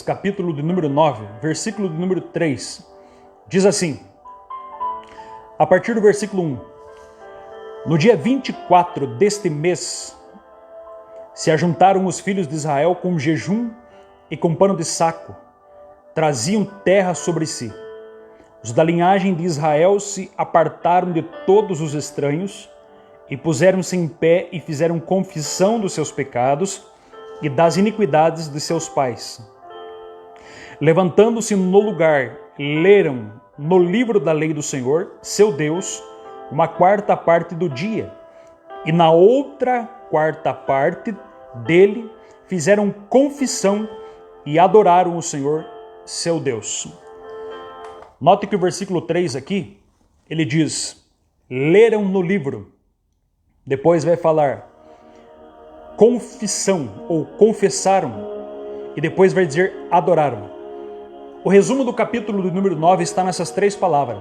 Capítulo de número 9, versículo de número 3, diz assim, a partir do versículo 1, no dia 24 deste mês, se ajuntaram os filhos de Israel com jejum e com pano de saco, traziam terra sobre si. Os da linhagem de Israel se apartaram de todos os estranhos e puseram-se em pé e fizeram confissão dos seus pecados e das iniquidades de seus pais. Levantando-se no lugar, leram no livro da lei do Senhor, seu Deus, uma quarta parte do dia, e na outra quarta parte dele fizeram confissão e adoraram o Senhor, seu Deus. Note que o versículo 3 aqui, ele diz, leram no livro, depois vai falar confissão ou confessaram, e depois vai dizer adoraram. O resumo do capítulo do número 9 está nessas três palavras.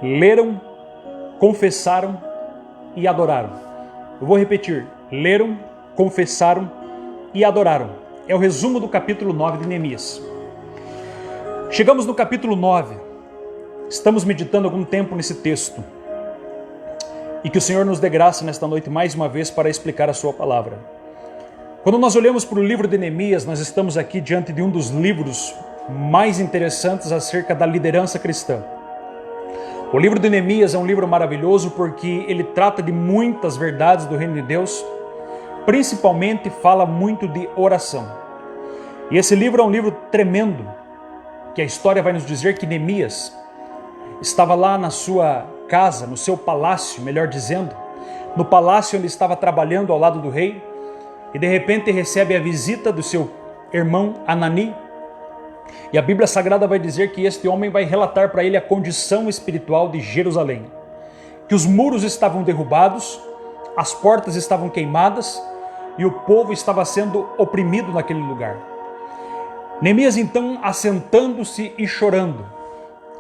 Leram, confessaram e adoraram. Eu vou repetir. Leram, confessaram e adoraram. É o resumo do capítulo 9 de Neemias. Chegamos no capítulo 9. Estamos meditando algum tempo nesse texto. E que o Senhor nos dê graça nesta noite mais uma vez para explicar a sua palavra. Quando nós olhamos para o livro de Neemias, nós estamos aqui diante de um dos livros mais interessantes acerca da liderança cristã. O livro de Neemias é um livro maravilhoso porque ele trata de muitas verdades do reino de Deus, principalmente fala muito de oração. E esse livro é um livro tremendo, que a história vai nos dizer que Neemias estava lá na sua casa, no seu palácio, melhor dizendo, no palácio onde estava trabalhando ao lado do rei, e de repente recebe a visita do seu irmão Anani. E a Bíblia Sagrada vai dizer que este homem vai relatar para ele a condição espiritual de Jerusalém. Que os muros estavam derrubados, as portas estavam queimadas e o povo estava sendo oprimido naquele lugar. Neemias então, assentando-se e chorando,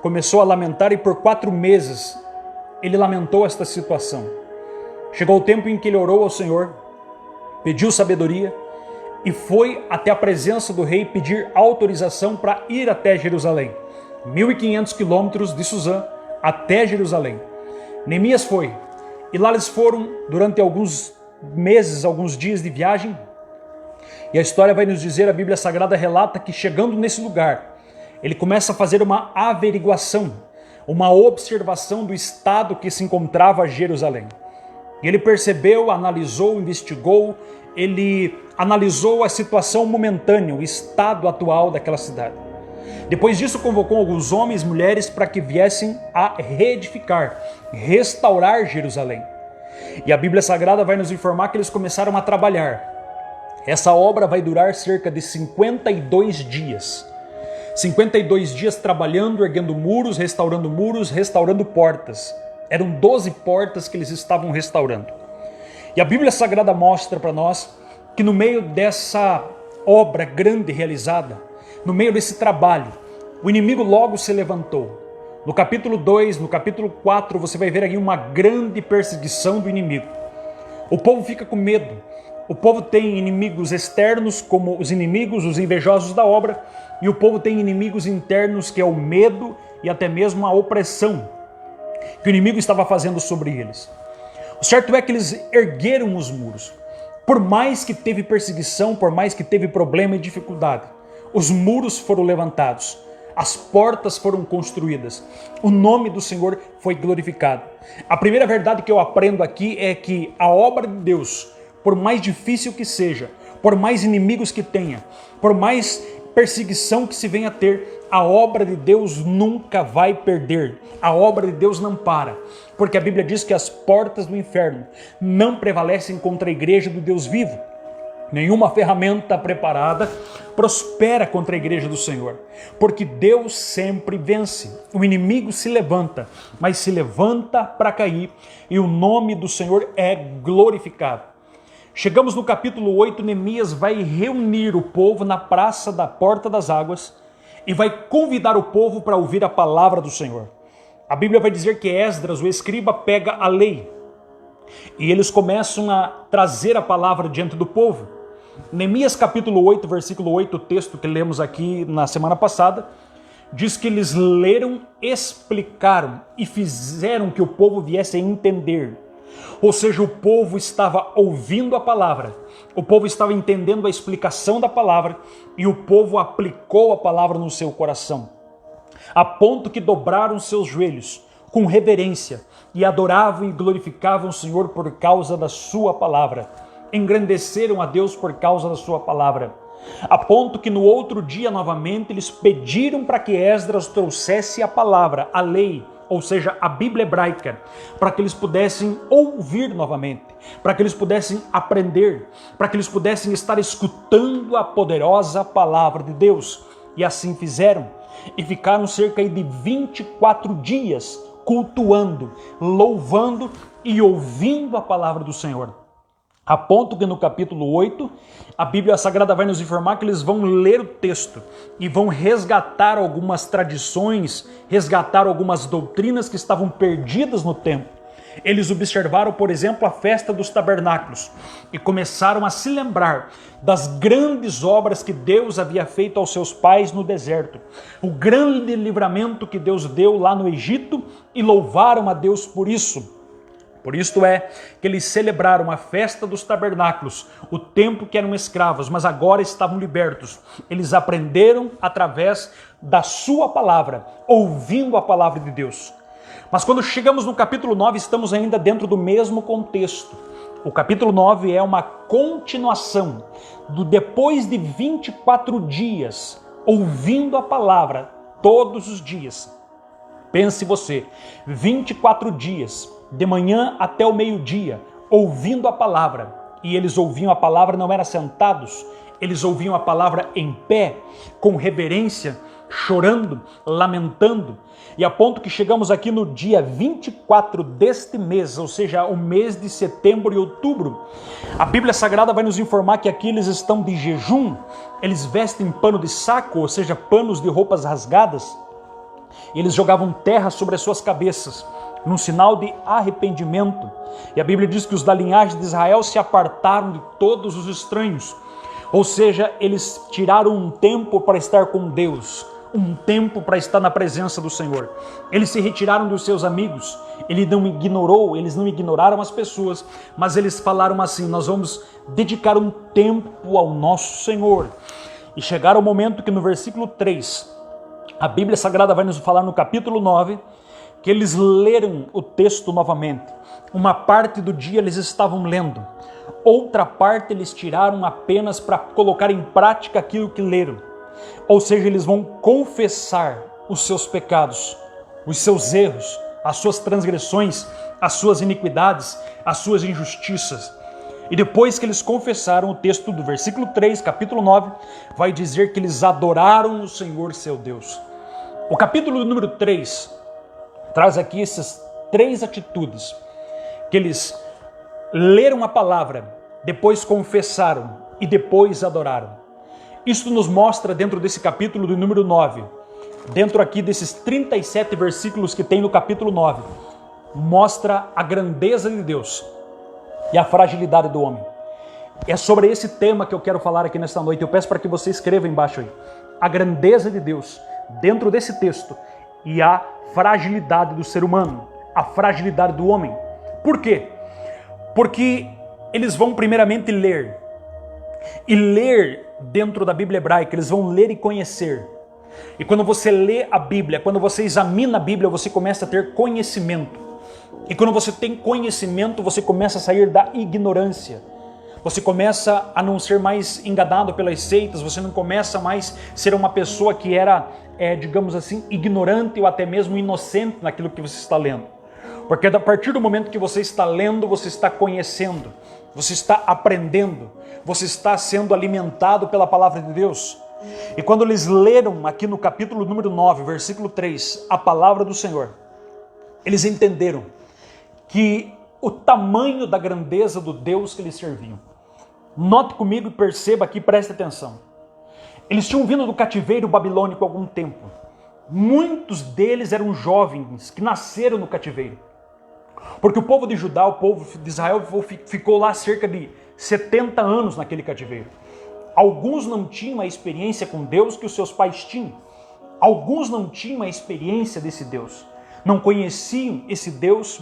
começou a lamentar e por 4 meses ele lamentou esta situação. Chegou o tempo em que ele orou ao Senhor, pediu sabedoria, e foi até a presença do rei pedir autorização para ir até Jerusalém. 1.500 quilômetros de Suzã até Jerusalém. Neemias foi. E lá eles foram durante alguns meses, alguns dias de viagem. E a história vai nos dizer, a Bíblia Sagrada relata que chegando nesse lugar, ele começa a fazer uma averiguação, uma observação do estado que se encontrava Jerusalém. E ele percebeu, analisou, investigou, ele analisou a situação momentânea, o estado atual daquela cidade. Depois disso, convocou alguns homens e mulheres para que viessem a reedificar, restaurar Jerusalém. E a Bíblia Sagrada vai nos informar que eles começaram a trabalhar. Essa obra vai durar cerca de 52 dias. 52 dias trabalhando, erguendo muros, restaurando portas. Eram 12 portas que eles estavam restaurando. E a Bíblia Sagrada mostra para nós que no meio dessa obra grande realizada, no meio desse trabalho, o inimigo logo se levantou. No capítulo 2, no capítulo 4, você vai ver aí uma grande perseguição do inimigo. O povo fica com medo. O povo tem inimigos externos, como os inimigos, os invejosos da obra, e o povo tem inimigos internos, que é o medo e até mesmo a opressão que o inimigo estava fazendo sobre eles. O certo é que eles ergueram os muros. Por mais que teve perseguição, por mais que teve problema e dificuldade, os muros foram levantados, as portas foram construídas, o nome do Senhor foi glorificado. A primeira verdade que eu aprendo aqui é que a obra de Deus, por mais difícil que seja, por mais inimigos que tenha, por mais perseguição que se venha a ter, a obra de Deus nunca vai perder. A obra de Deus não para. Porque a Bíblia diz que as portas do inferno não prevalecem contra a igreja do Deus vivo. Nenhuma ferramenta preparada prospera contra a igreja do Senhor. Porque Deus sempre vence. O inimigo se levanta, mas se levanta para cair. E o nome do Senhor é glorificado. Chegamos no capítulo 8, Neemias vai reunir o povo na praça da Porta das Águas e vai convidar o povo para ouvir a palavra do Senhor. A Bíblia vai dizer que Esdras, o escriba, pega a lei e eles começam a trazer a palavra diante do povo. Neemias capítulo 8, versículo 8, o texto que lemos aqui na semana passada, diz que eles leram, explicaram e fizeram que o povo viesse a entender. Ou seja, o povo estava ouvindo a palavra, o povo estava entendendo a explicação da palavra e o povo aplicou a palavra no seu coração, a ponto que dobraram seus joelhos com reverência e adoravam e glorificavam o Senhor por causa da sua palavra, engrandeceram a Deus por causa da sua palavra, a ponto que no outro dia novamente eles pediram para que Esdras trouxesse a palavra, a lei, ou seja, a Bíblia hebraica, para que eles pudessem ouvir novamente, para que eles pudessem aprender, para que eles pudessem estar escutando a poderosa palavra de Deus. E assim fizeram, e ficaram cerca de 24 dias cultuando, louvando e ouvindo a palavra do Senhor. A ponto que no capítulo 8, a Bíblia Sagrada vai nos informar que eles vão ler o texto e vão resgatar algumas tradições, resgatar algumas doutrinas que estavam perdidas no tempo. Eles observaram, por exemplo, a festa dos tabernáculos e começaram a se lembrar das grandes obras que Deus havia feito aos seus pais no deserto, o grande livramento que Deus deu lá no Egito, e louvaram a Deus por isso. Por isto é que eles celebraram a festa dos tabernáculos, o tempo que eram escravos, mas agora estavam libertos. Eles aprenderam através da sua palavra, ouvindo a palavra de Deus. Mas quando chegamos no capítulo 9, estamos ainda dentro do mesmo contexto. O capítulo 9 é uma continuação do depois de 24 dias, ouvindo a palavra todos os dias. Pense você, 24 dias, de manhã até o meio-dia, ouvindo a palavra. E eles ouviam a palavra, não eram sentados, eles ouviam a palavra em pé, com reverência, chorando, lamentando. E a ponto que chegamos aqui no dia 24 deste mês, ou seja, o mês de setembro e outubro. A Bíblia Sagrada vai nos informar que aqui eles estão de jejum, eles vestem pano de saco, ou seja, panos de roupas rasgadas. Eles jogavam terra sobre as suas cabeças, num sinal de arrependimento. E a Bíblia diz que os da linhagem de Israel se apartaram de todos os estranhos. Ou seja, eles tiraram um tempo para estar com Deus, um tempo para estar na presença do Senhor. Eles se retiraram dos seus amigos. Eles não ignoraram as pessoas, mas eles falaram assim: nós vamos dedicar um tempo ao nosso Senhor. E chegaram o momento que no versículo 3, a Bíblia Sagrada vai nos falar no capítulo 9, que eles leram o texto novamente. Uma parte do dia eles estavam lendo, outra parte eles tiraram apenas para colocar em prática aquilo que leram. Ou seja, eles vão confessar os seus pecados, os seus erros, as suas transgressões, as suas iniquidades, as suas injustiças. E depois que eles confessaram, o texto do versículo 3, capítulo 9, vai dizer que eles adoraram o Senhor seu Deus. O capítulo número 3 traz aqui essas 3 atitudes, que eles leram a palavra, depois confessaram e depois adoraram. Isto nos mostra dentro desse capítulo do número 9, dentro aqui desses 37 versículos que tem no capítulo 9, mostra a grandeza de Deus e a fragilidade do homem. É sobre esse tema que eu quero falar aqui nesta noite. Eu peço para que você escreva embaixo aí: a grandeza de Deus dentro desse texto e a fragilidade do ser humano, a fragilidade do homem. Por quê? Porque eles vão primeiramente ler. E ler dentro da Bíblia hebraica, eles vão ler e conhecer. E quando você lê a Bíblia, quando você examina a Bíblia, você começa a ter conhecimento. E quando você tem conhecimento, você começa a sair da ignorância. Você começa a não ser mais enganado pelas seitas, você não começa mais a ser uma pessoa que era, digamos assim, ignorante ou até mesmo inocente naquilo que você está lendo. Porque a partir do momento que você está lendo, você está conhecendo, você está aprendendo, você está sendo alimentado pela palavra de Deus. E quando eles leram aqui no capítulo número 9, versículo 3, a palavra do Senhor, eles entenderam que o tamanho da grandeza do Deus que eles serviam. Note comigo e perceba aqui, preste atenção. Eles tinham vindo do cativeiro babilônico há algum tempo. Muitos deles eram jovens que nasceram no cativeiro. Porque o povo de Judá, o povo de Israel, ficou lá cerca de 70 anos naquele cativeiro. Alguns não tinham a experiência com Deus que os seus pais tinham. Alguns não tinham a experiência desse Deus. Não conheciam esse Deus,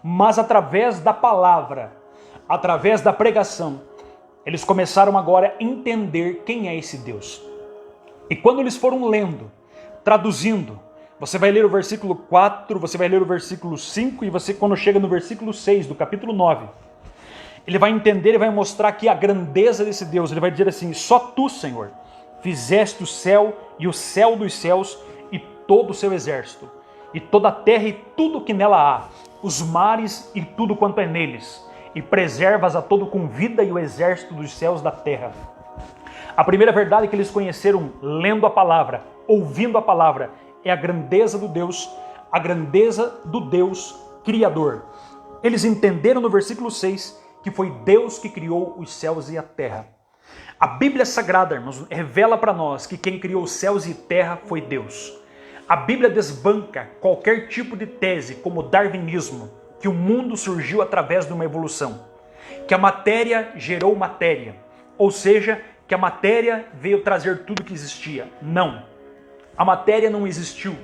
mas através da palavra, através da pregação, eles começaram agora a entender quem é esse Deus. E quando eles foram lendo, traduzindo, você vai ler o versículo 4, você vai ler o versículo 5 e você, quando chega no versículo 6 do capítulo 9, ele vai entender e vai mostrar aqui a grandeza desse Deus. Ele vai dizer assim: só tu, Senhor, fizeste o céu e o céu dos céus e todo o seu exército, e toda a terra e tudo que nela há, os mares e tudo quanto é neles, e preservas a todo com vida e o exército dos céus da terra. A primeira verdade que eles conheceram lendo a palavra, ouvindo a palavra, é a grandeza do Deus, a grandeza do Deus Criador. Eles entenderam no versículo 6 que foi Deus que criou os céus e a terra. A Bíblia Sagrada, irmãos, revela para nós que quem criou os céus e terra foi Deus. A Bíblia desbanca qualquer tipo de tese, como o darwinismo, que o mundo surgiu através de uma evolução, que a matéria gerou matéria, ou seja, que a matéria veio trazer tudo que existia. Não. A matéria não existiu.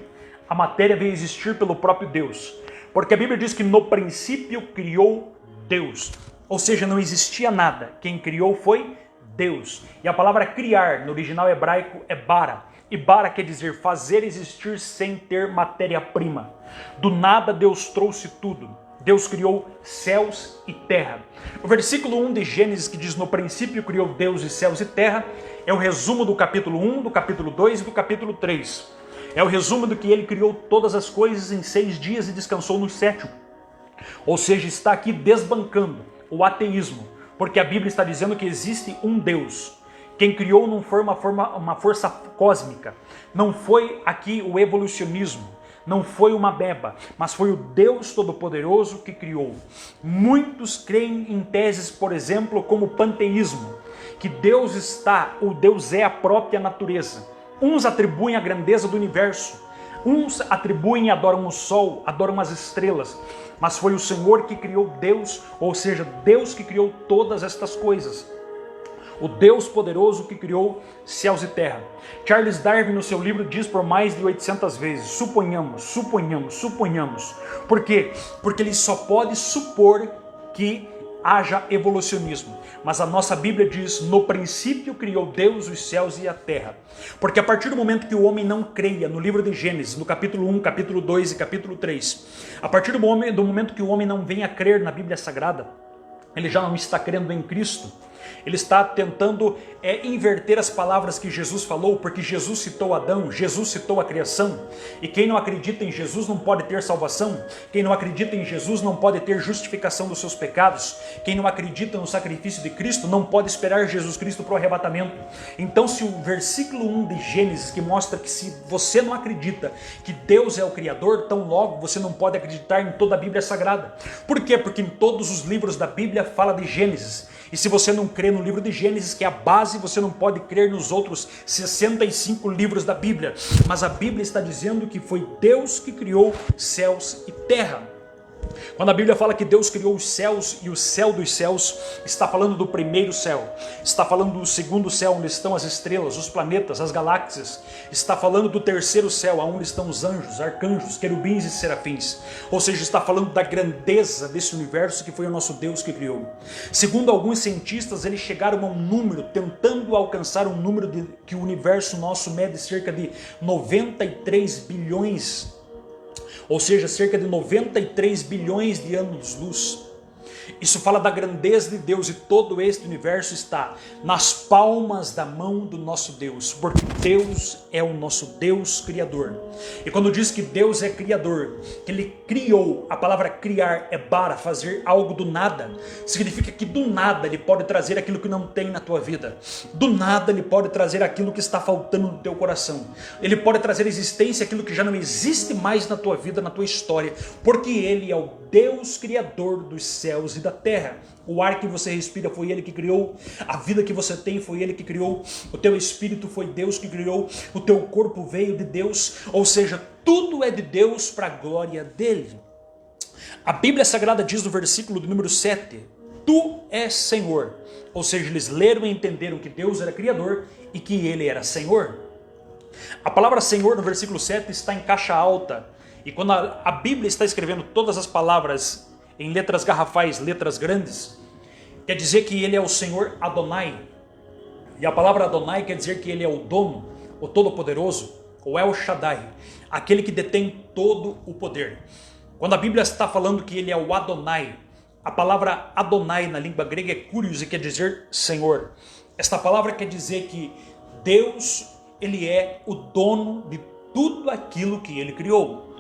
A matéria veio existir pelo próprio Deus. Porque a Bíblia diz que no princípio criou Deus. Ou seja, não existia nada. Quem criou foi Deus. E a palavra criar, no original hebraico, é bara. E bara quer dizer fazer existir sem ter matéria-prima. Do nada Deus trouxe tudo. Deus criou céus e terra. O versículo 1 de Gênesis, que diz: no princípio criou Deus os céus e terra, é o resumo do capítulo 1, do capítulo 2 e do capítulo 3. É o resumo do que ele criou todas as coisas em 6 dias e descansou no 7º. Ou seja, está aqui desbancando o ateísmo, porque a Bíblia está dizendo que existe um Deus. Quem criou não foi uma força cósmica, não foi aqui o evolucionismo, não foi uma beba, mas foi o Deus Todo-Poderoso que criou. Muitos creem em teses, por exemplo, como o panteísmo, que Deus está, ou Deus é a própria natureza. Uns atribuem a grandeza do universo, uns atribuem e adoram o sol, adoram as estrelas, mas foi o Senhor que criou Deus, ou seja, Deus que criou todas estas coisas. O Deus poderoso que criou céus e terra. Charles Darwin, no seu livro, diz por mais de 800 vezes: suponhamos, suponhamos, suponhamos. Por quê? Porque ele só pode supor que haja evolucionismo. Mas a nossa Bíblia diz: no princípio criou Deus os céus e a terra. Porque a partir do momento que o homem não creia no livro de Gênesis, no capítulo 1, capítulo 2 e capítulo 3, a partir do momento que o homem não venha a crer na Bíblia Sagrada, ele já não está crendo em Cristo. Ele está tentando inverter as palavras que Jesus falou, porque Jesus citou Adão, Jesus citou a criação, e quem não acredita em Jesus não pode ter salvação, quem não acredita em Jesus não pode ter justificação dos seus pecados, quem não acredita no sacrifício de Cristo não pode esperar Jesus Cristo para o arrebatamento. Então, se o versículo 1 de Gênesis, que mostra que se você não acredita que Deus é o Criador, tão logo você não pode acreditar em toda a Bíblia Sagrada. Por quê? Porque em todos os livros da Bíblia fala de Gênesis. E se você não crê no livro de Gênesis, que é a base, você não pode crer nos outros 65 livros da Bíblia. Mas a Bíblia está dizendo que foi Deus que criou céus e terra. Quando a Bíblia fala que Deus criou os céus e o céu dos céus, está falando do primeiro céu, está falando do segundo céu, onde estão as estrelas, os planetas, as galáxias, está falando do terceiro céu, onde estão os anjos, arcanjos, querubins e serafins. Ou seja, está falando da grandeza desse universo que foi o nosso Deus que criou. Segundo alguns cientistas, eles chegaram a um número, tentando alcançar um número que o universo nosso mede cerca de 93 bilhões, ou seja, cerca de 93 bilhões de anos-luz. Isso fala da grandeza de Deus, e todo este universo está nas palmas da mão do nosso Deus, porque Deus é o nosso Deus Criador. E quando diz que Deus é Criador, que Ele criou, a palavra criar é bara, fazer algo do nada, significa que do nada Ele pode trazer aquilo que não tem na tua vida, do nada Ele pode trazer aquilo que está faltando no teu coração, Ele pode trazer à existência aquilo que já não existe mais na tua vida, na tua história, porque Ele é o Deus Criador dos céus e da terra. O ar que você respira foi Ele que criou, a vida que você tem foi Ele que criou, o teu espírito foi Deus que criou, o teu corpo veio de Deus, ou seja, tudo é de Deus para a glória dele. A Bíblia Sagrada diz no versículo de número 7, tu és Senhor. Ou seja, eles leram e entenderam que Deus era Criador e que Ele era Senhor. A palavra Senhor no versículo 7 está em caixa alta. E quando a Bíblia está escrevendo todas as palavras em letras garrafais, letras grandes, quer dizer que Ele é o Senhor Adonai. E a palavra Adonai quer dizer que Ele é o dono, o Todo-Poderoso, o El Shaddai, aquele que detém todo o poder. Quando a Bíblia está falando que Ele é o Adonai, a palavra Adonai na língua grega é Kyrios e quer dizer Senhor. Esta palavra quer dizer que Deus, Ele é o dono de tudo aquilo que Ele criou.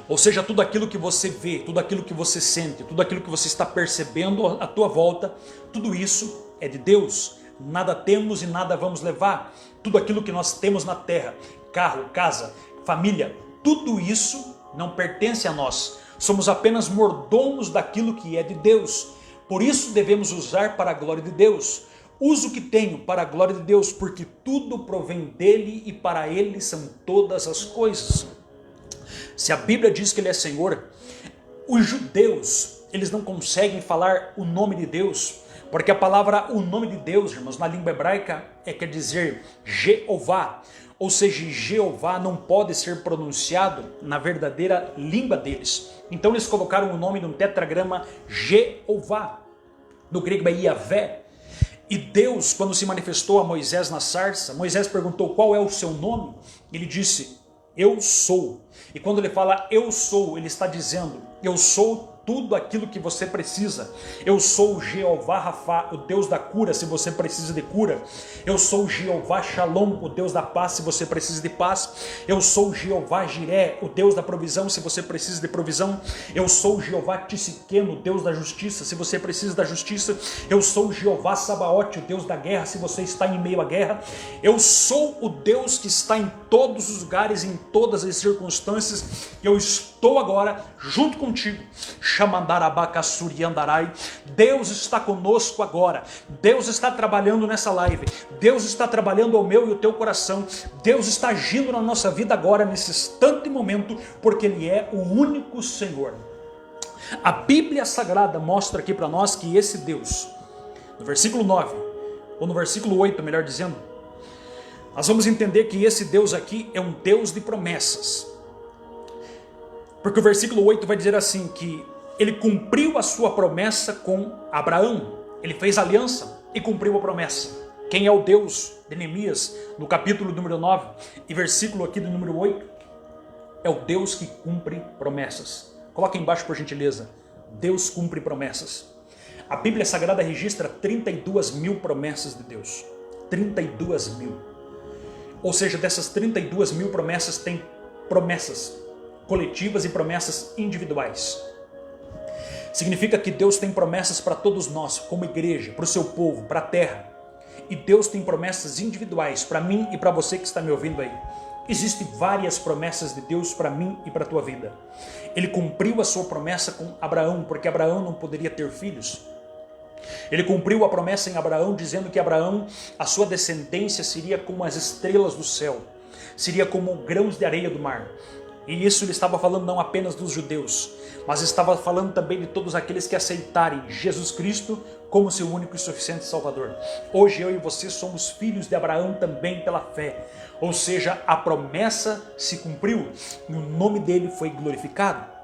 Ou seja, tudo aquilo que você vê, tudo aquilo que você sente, tudo aquilo que você está percebendo à tua volta, tudo isso é de Deus. Nada temos e nada vamos levar. Tudo aquilo que nós temos na terra, carro, casa, família, tudo isso não pertence a nós. Somos apenas mordomos daquilo que é de Deus. Por isso devemos usar para a glória de Deus. Uso o que tenho para a glória de Deus, porque tudo provém dele e para ele são todas as coisas. Se a Bíblia diz que ele é Senhor, os judeus, eles não conseguem falar o nome de Deus, porque a palavra, o nome de Deus, irmãos, na língua hebraica, quer dizer Jeová. Ou seja, Jeová não pode ser pronunciado na verdadeira língua deles. Então eles colocaram o nome num tetragrama Jeová. No grego é Yahvé. E Deus, quando se manifestou a Moisés na sarça, Moisés perguntou qual é o seu nome. Ele disse, eu sou. E quando ele fala eu sou, ele está dizendo, eu sou tudo aquilo que você precisa. Eu sou o Jeová Rafá, o Deus da cura, se você precisa de cura. Eu sou o Jeová Shalom, o Deus da paz, se você precisa de paz. Eu sou o Jeová Jiré, o Deus da provisão, se você precisa de provisão. Eu sou o Jeová Tisiqueno, o Deus da justiça, se você precisa da justiça. Eu sou o Jeová Sabaote, o Deus da guerra, se você está em meio à guerra. Eu sou o Deus que está em todos os lugares, em todas as circunstâncias. Eu estou agora junto contigo. Deus está conosco agora. Deus está trabalhando nessa live. Deus está trabalhando ao meu e o teu coração. Deus está agindo na nossa vida agora, nesse instante e momento, porque Ele é o único Senhor. A Bíblia Sagrada mostra aqui para nós que esse Deus, no versículo 9, ou no versículo 8, melhor dizendo, nós vamos entender que esse Deus aqui é um Deus de promessas. Porque o versículo 8 vai dizer assim, que ele cumpriu a sua promessa com Abraão. Ele fez aliança e cumpriu a promessa. Quem é o Deus de Neemias, no capítulo número 9 e versículo aqui do número 8? É o Deus que cumpre promessas. Coloque embaixo, por gentileza. Deus cumpre promessas. A Bíblia Sagrada registra 32 mil promessas de Deus. 32 mil. Ou seja, dessas 32 mil promessas, tem promessas coletivas e promessas individuais. Significa que Deus tem promessas para todos nós, como igreja, para o seu povo, para a terra. E Deus tem promessas individuais para mim e para você que está me ouvindo aí. Existem várias promessas de Deus para mim e para a tua vida. Ele cumpriu a sua promessa com Abraão, porque Abraão não poderia ter filhos. Ele cumpriu a promessa em Abraão, dizendo que Abraão, a sua descendência seria como as estrelas do céu, seria como grãos de areia do mar. E isso ele estava falando não apenas dos judeus, mas estava falando também de todos aqueles que aceitarem Jesus Cristo como seu único e suficiente Salvador. Hoje eu e você somos filhos de Abraão também pela fé. Ou seja, a promessa se cumpriu e o nome dele foi glorificado.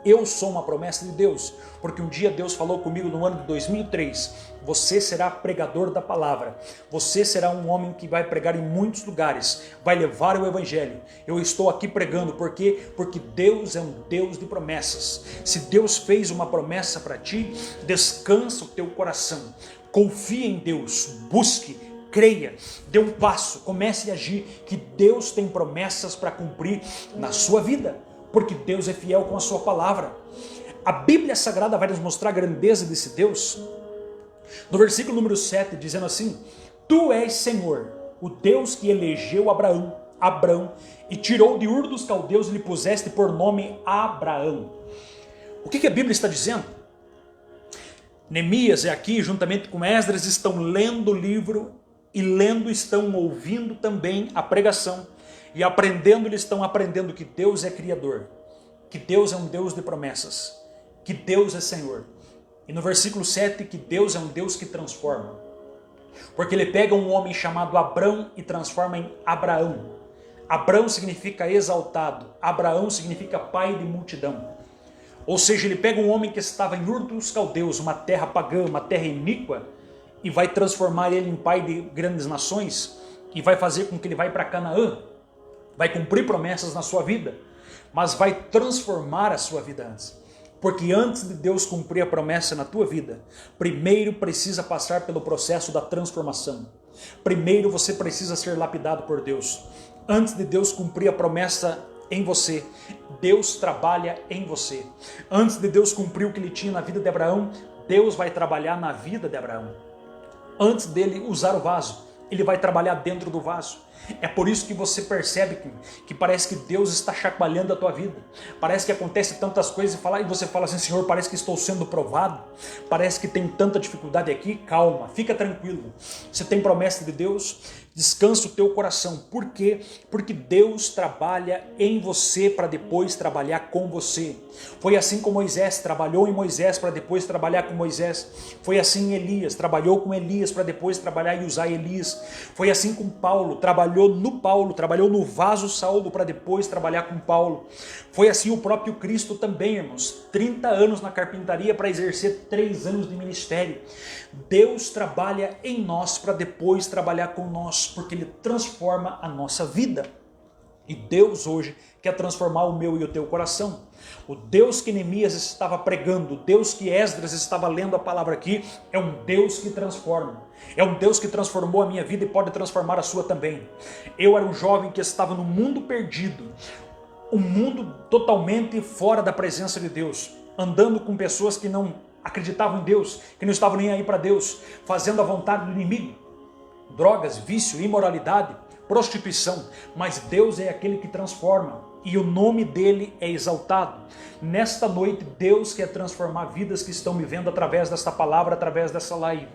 Eu sou uma promessa de Deus, porque um dia Deus falou comigo no ano de 2003, você será pregador da palavra, você será um homem que vai pregar em muitos lugares, vai levar o evangelho. Eu estou aqui pregando, por quê? Porque Deus é um Deus de promessas. Se Deus fez uma promessa para ti, descansa o teu coração, confia em Deus, busque, creia, dê um passo, comece a agir, que Deus tem promessas para cumprir na sua vida. Porque Deus é fiel com a sua palavra. A Bíblia Sagrada vai nos mostrar a grandeza desse Deus. No versículo número 7, dizendo assim, tu és Senhor, o Deus que elegeu Abrão, e tirou de Ur dos Caldeus e lhe puseste por nome Abraão. O que a Bíblia está dizendo? Neemias é aqui, juntamente com Esdras, estão lendo o livro e estão ouvindo também a pregação. E aprendendo, eles estão aprendendo que Deus é Criador, que Deus é um Deus de promessas, que Deus é Senhor. E no versículo 7, que Deus é um Deus que transforma. Porque ele pega um homem chamado Abrão e transforma em Abraão. Abrão significa exaltado. Abraão significa pai de multidão. Ou seja, ele pega um homem que estava em Ur dos Caldeus, uma terra pagã, uma terra iníqua, e vai transformar ele em pai de grandes nações, e vai fazer com que ele vá para Canaã, vai cumprir promessas na sua vida, mas vai transformar a sua vida antes. Porque antes de Deus cumprir a promessa na tua vida, primeiro precisa passar pelo processo da transformação. Primeiro você precisa ser lapidado por Deus. Antes de Deus cumprir a promessa em você, Deus trabalha em você. Antes de Deus cumprir o que ele tinha na vida de Abraão, Deus vai trabalhar na vida de Abraão. Antes dele usar o vaso, ele vai trabalhar dentro do vaso. É por isso que você percebe que parece que Deus está chacoalhando a tua vida. Parece que acontece tantas coisas e você fala assim: Senhor, parece que estou sendo provado. Parece que tem tanta dificuldade aqui. Calma, fica tranquilo. Você tem promessa de Deus, descansa o teu coração. Por quê? Porque Deus trabalha em você para depois trabalhar com você. Foi assim com Moisés, trabalhou em Moisés para depois trabalhar com Moisés. Foi assim em Elias, trabalhou com Elias para depois trabalhar e usar Elias. Foi assim com Paulo, trabalhou no vaso Saulo para depois trabalhar com Paulo. Foi assim o próprio Cristo também, irmãos. 30 anos na carpintaria para exercer 3 anos de ministério. Deus trabalha em nós para depois trabalhar com nós, porque Ele transforma a nossa vida. E Deus hoje quer transformar o meu e o teu coração. O Deus que Neemias estava pregando, o Deus que Esdras estava lendo a palavra aqui, é um Deus que transforma. É um Deus que transformou a minha vida e pode transformar a sua também. Eu era um jovem que estava no mundo perdido, um mundo totalmente fora da presença de Deus, andando com pessoas que não acreditavam em Deus, que não estavam nem aí para Deus, fazendo a vontade do inimigo, drogas, vício, imoralidade, prostituição, mas Deus é aquele que transforma e o nome dele é exaltado. Nesta noite, Deus quer transformar vidas que estão me vendo através desta palavra, através dessa live.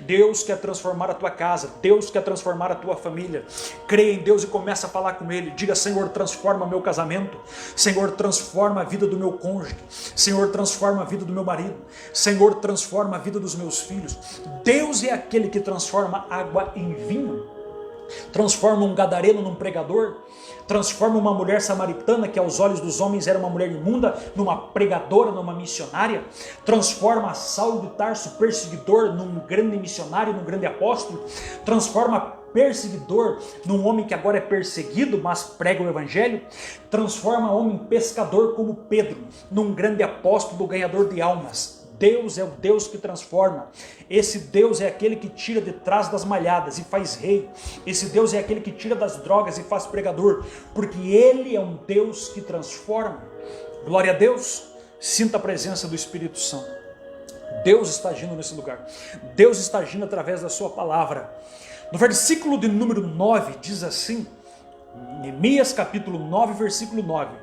Deus quer transformar a tua casa, Deus quer transformar a tua família. Creia em Deus e começa a falar com Ele. Diga: Senhor, transforma meu casamento. Senhor, transforma a vida do meu cônjuge. Senhor, transforma a vida do meu marido. Senhor, transforma a vida dos meus filhos. Deus é aquele que transforma água em vinho. Transforma um gadareno num pregador, transforma uma mulher samaritana que aos olhos dos homens era uma mulher imunda numa pregadora, numa missionária, transforma Saulo de Tarso, perseguidor, num grande missionário, num grande apóstolo, transforma perseguidor num homem que agora é perseguido, mas prega o evangelho, transforma homem pescador como Pedro, num grande apóstolo, ganhador de almas. Deus é o Deus que transforma. Esse Deus é aquele que tira de trás das malhadas e faz rei. Esse Deus é aquele que tira das drogas e faz pregador, porque Ele é um Deus que transforma. Glória a Deus. Sinta a presença do Espírito Santo. Deus está agindo nesse lugar. Deus está agindo através da sua palavra. No versículo de número 9 diz assim, Neemias capítulo 9, versículo 9,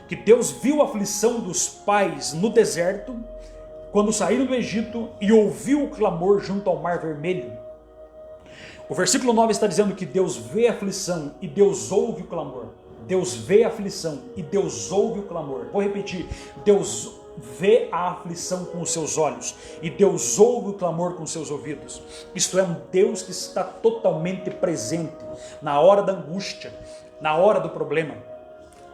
que Deus viu a aflição dos pais no deserto, quando saíram do Egito, e ouviu o clamor junto ao Mar Vermelho. O versículo 9 está dizendo que Deus vê a aflição e Deus ouve o clamor. Deus vê a aflição e Deus ouve o clamor. Vou repetir: Deus vê a aflição com os seus olhos e Deus ouve o clamor com os seus ouvidos. Isto é um Deus que está totalmente presente na hora da angústia, na hora do problema.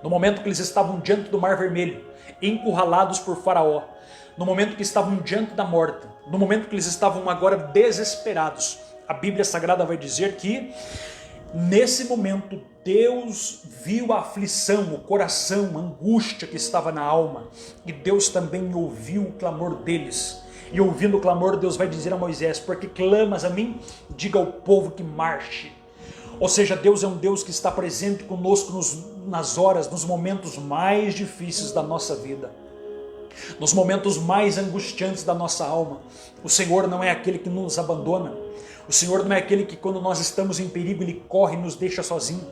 No momento que eles estavam diante do Mar Vermelho, encurralados por Faraó, no momento que estavam diante da morte, no momento que eles estavam agora desesperados, a Bíblia Sagrada vai dizer que nesse momento Deus viu a aflição, o coração, a angústia que estava na alma, e Deus também ouviu o clamor deles. E ouvindo o clamor, Deus vai dizer a Moisés: porque clamas a mim? Diga ao povo que marche. Ou seja, Deus é um Deus que está presente conosco nas horas, nos momentos mais difíceis da nossa vida, nos momentos mais angustiantes da nossa alma. O Senhor não é aquele que nos abandona. O Senhor não é aquele que, quando nós estamos em perigo, Ele corre e nos deixa sozinho.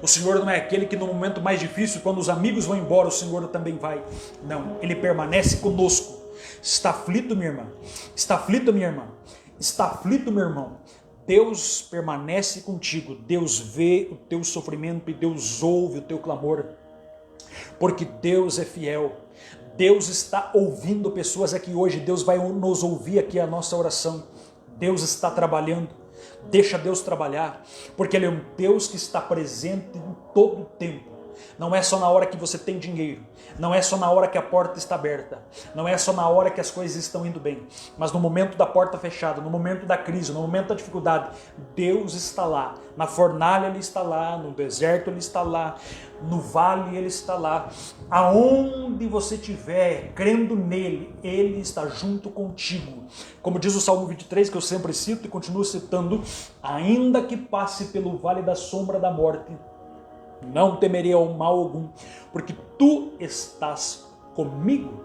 O Senhor não é aquele que, no momento mais difícil, quando os amigos vão embora, o Senhor também vai. Não, Ele permanece conosco. Está aflito, minha irmã? Está aflito, minha irmã? Está aflito, meu irmão? Deus permanece contigo. Deus vê o teu sofrimento e Deus ouve o teu clamor. Porque Deus é fiel. Deus está ouvindo pessoas aqui hoje, Deus vai nos ouvir aqui a nossa oração. Deus está trabalhando, deixa Deus trabalhar, porque Ele é um Deus que está presente em todo o tempo. Não é só na hora que você tem dinheiro, não é só na hora que a porta está aberta, não é só na hora que as coisas estão indo bem, mas no momento da porta fechada, no momento da crise, no momento da dificuldade, Deus está lá. Na fornalha Ele está lá, no deserto Ele está lá, no vale Ele está lá. Aonde você estiver crendo nele, Ele está junto contigo. Como diz o Salmo 23, que eu sempre cito e continuo citando: ainda que passe pelo vale da sombra da morte, não temerei ao mal algum, porque tu estás comigo.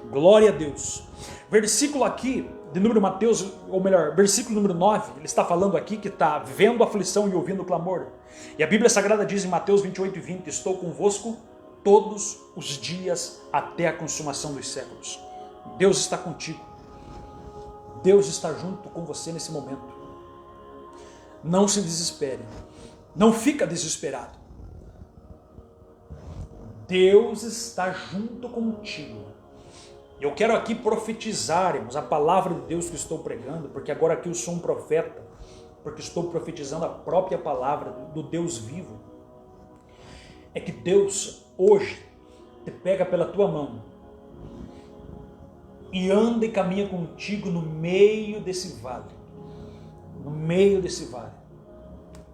Glória a Deus. Versículo aqui de número Mateus, ou melhor, versículo número 9, ele está falando aqui que está vendo aflição e ouvindo clamor. E a Bíblia Sagrada diz em Mateus 28:20: estou convosco todos os dias até a consumação dos séculos. Deus está contigo. Deus está junto com você nesse momento. Não se desespere. Não fica desesperado. Deus está junto contigo. Eu quero aqui profetizarmos a palavra de Deus que estou pregando, porque agora aqui eu sou um profeta, porque estou profetizando a própria palavra do Deus vivo. É que Deus hoje te pega pela tua mão e anda e caminha contigo no meio desse vale. No meio desse vale.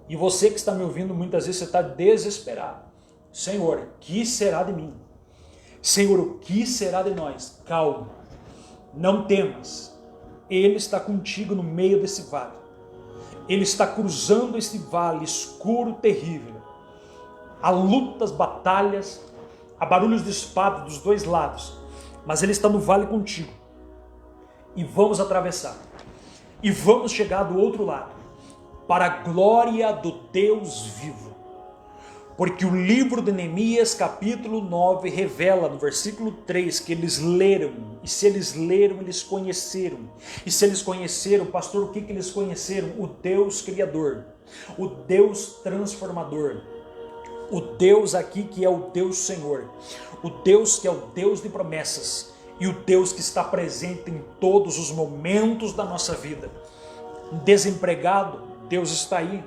E você que está me ouvindo, muitas vezes você está desesperado. Senhor, o que será de mim? Senhor, o que será de nós? Calma, não temas. Ele está contigo no meio desse vale. Ele está cruzando esse vale escuro, terrível. Há lutas, batalhas, há barulhos de espada dos dois lados. Mas Ele está no vale contigo. E vamos atravessar. E vamos chegar do outro lado. Para a glória do Deus vivo. Porque o livro de Neemias, capítulo 9, revela no versículo 3 que eles leram. E se eles leram, eles conheceram. E se eles conheceram, pastor, o que eles conheceram? O Deus Criador, o Deus Transformador, o Deus aqui que é o Deus Senhor, o Deus que é o Deus de promessas e o Deus que está presente em todos os momentos da nossa vida. Desempregado, Deus está aí.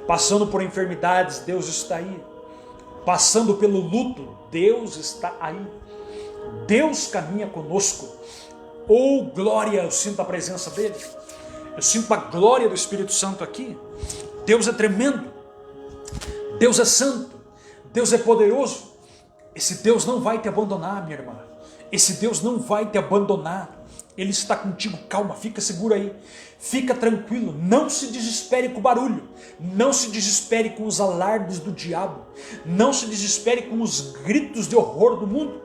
Passando por enfermidades, Deus está aí. Passando pelo luto, Deus está aí. Deus caminha conosco. Oh, glória, eu sinto a presença dEle. Eu sinto a glória do Espírito Santo aqui. Deus é tremendo. Deus é santo. Deus é poderoso. Esse Deus não vai te abandonar, minha irmã. Esse Deus não vai te abandonar. Ele está contigo. Calma, fica seguro aí. Fica tranquilo, não se desespere com o barulho, não se desespere com os alardes do diabo, não se desespere com os gritos de horror do mundo.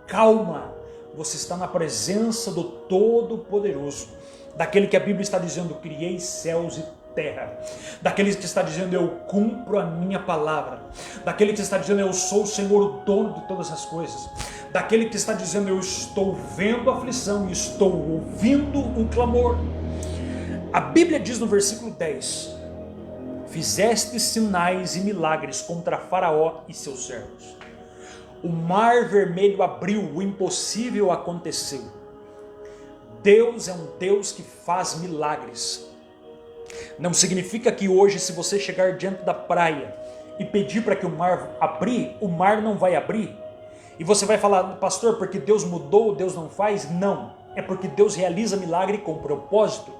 Calma, você está na presença do Todo-Poderoso, daquele que a Bíblia está dizendo: criei céus e terra, daquele que está dizendo: eu cumpro a minha palavra, daquele que está dizendo: eu sou o Senhor, o dono de todas as coisas, daquele que está dizendo: eu estou vendo a aflição e estou ouvindo o clamor. A Bíblia diz no versículo 10: fizeste sinais e milagres contra Faraó e seus servos. O mar vermelho abriu, o impossível aconteceu. Deus é um Deus que faz milagres. Não significa que hoje, se você chegar diante da praia e pedir para que o mar abrir, o mar não vai abrir. E você vai falar: pastor, porque Deus mudou, Deus não faz? Não, é porque Deus realiza milagre com propósito.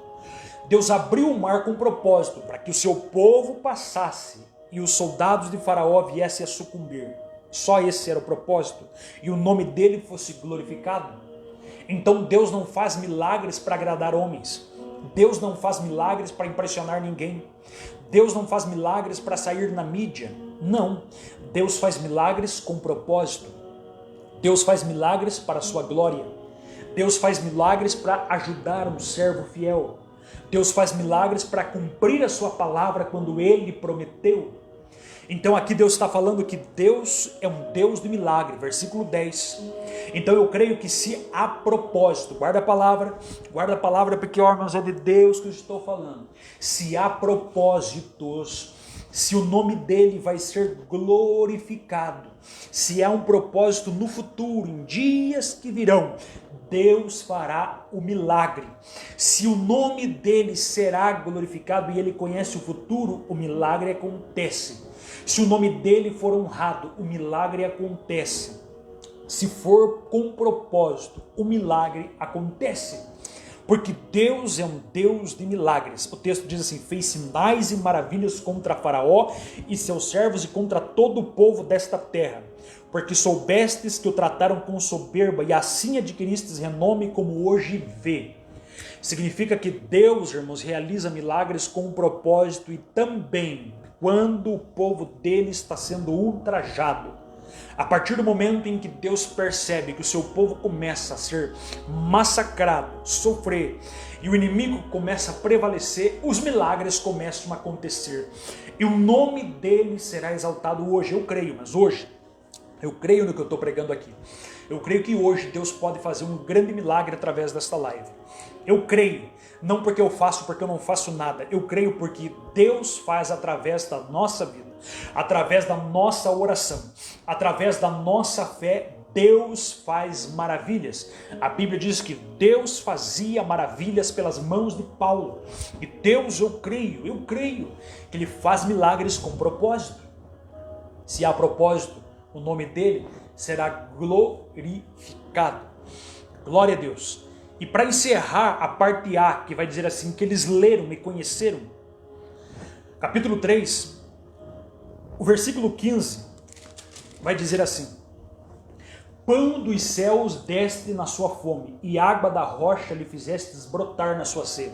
Deus abriu o mar com propósito, para que o seu povo passasse e os soldados de Faraó viessem a sucumbir. Só esse era o propósito, e o nome dele fosse glorificado. Então Deus não faz milagres para agradar homens. Deus não faz milagres para impressionar ninguém. Deus não faz milagres para sair na mídia. Não, Deus faz milagres com propósito. Deus faz milagres para a sua glória. Deus faz milagres para ajudar um servo fiel. Deus faz milagres para cumprir a sua palavra quando Ele prometeu. Então aqui Deus está falando que Deus é um Deus de milagre, versículo 10. Então eu creio que se há propósito, guarda a palavra porque, ó, irmãos, é de Deus que eu estou falando. Se há propósitos se o nome dele vai ser glorificado, se há um propósito no futuro, em dias que virão, Deus fará o milagre. Se o nome dele será glorificado e ele conhece o futuro, o milagre acontece. Se o nome dele for honrado, o milagre acontece. Se for com propósito, o milagre acontece. Porque Deus é um Deus de milagres. O texto diz assim: fez sinais e maravilhas contra Faraó e seus servos e contra todo o povo desta terra. Porque soubestes que o trataram com soberba e assim adquiristes renome como hoje vê. Significa que Deus, irmãos, realiza milagres com um propósito e também quando o povo dele está sendo ultrajado. A partir do momento em que Deus percebe que o seu povo começa a ser massacrado, sofrer, e o inimigo começa a prevalecer, os milagres começam a acontecer. E o nome dele será exaltado hoje. Eu creio, mas hoje, eu creio no que eu estou pregando aqui. Eu creio que hoje Deus pode fazer um grande milagre através desta live. Eu creio, não porque eu faço, porque eu não faço nada. Eu creio porque Deus faz através da nossa vida, através da nossa oração, através da nossa fé. Deus faz maravilhas. A Bíblia diz que Deus fazia maravilhas pelas mãos de Paulo. E Deus, eu creio que Ele faz milagres com propósito. Se há propósito, o nome dele será glorificado. Glória a Deus. E para encerrar a parte A, que vai dizer assim, que eles leram e conheceram, capítulo 3, o versículo 15, vai dizer assim: pão dos céus deste na sua fome, e água da rocha lhe fizestes brotar na sua sede.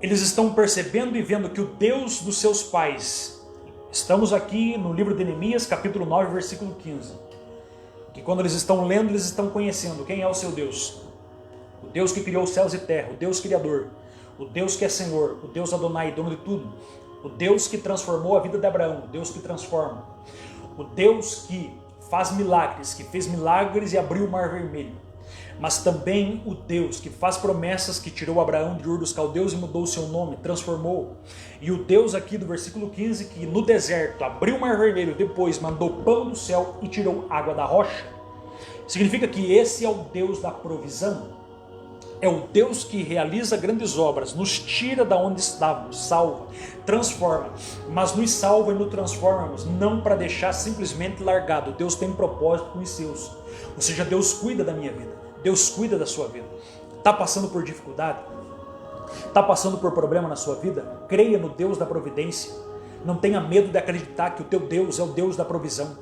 Eles estão percebendo e vendo que o Deus dos seus pais, estamos aqui no livro de Neemias, capítulo 9, versículo 15, que quando eles estão lendo, eles estão conhecendo quem é o seu Deus. O Deus que criou os céus e terra, o Deus Criador, o Deus que é Senhor, o Deus Adonai, dono de tudo, o Deus que transformou a vida de Abraão, o Deus que transforma, o Deus que faz milagres, que fez milagres e abriu o mar vermelho, mas também o Deus que faz promessas, que tirou Abraão de Ur dos Caldeus e mudou o seu nome, transformou. E o Deus aqui do versículo 15, que no deserto abriu o mar vermelho, depois mandou pão do céu e tirou água da rocha. Significa que esse é o Deus da provisão. É o Deus que realiza grandes obras, nos tira da onde estávamos, salva, transforma, mas nos salva e nos transforma, não para deixar simplesmente largado. Deus tem propósito com os seus. Ou seja, Deus cuida da minha vida, Deus cuida da sua vida. Está passando por dificuldade? Está passando por problema na sua vida? Creia no Deus da providência. Não tenha medo de acreditar que o teu Deus é o Deus da provisão.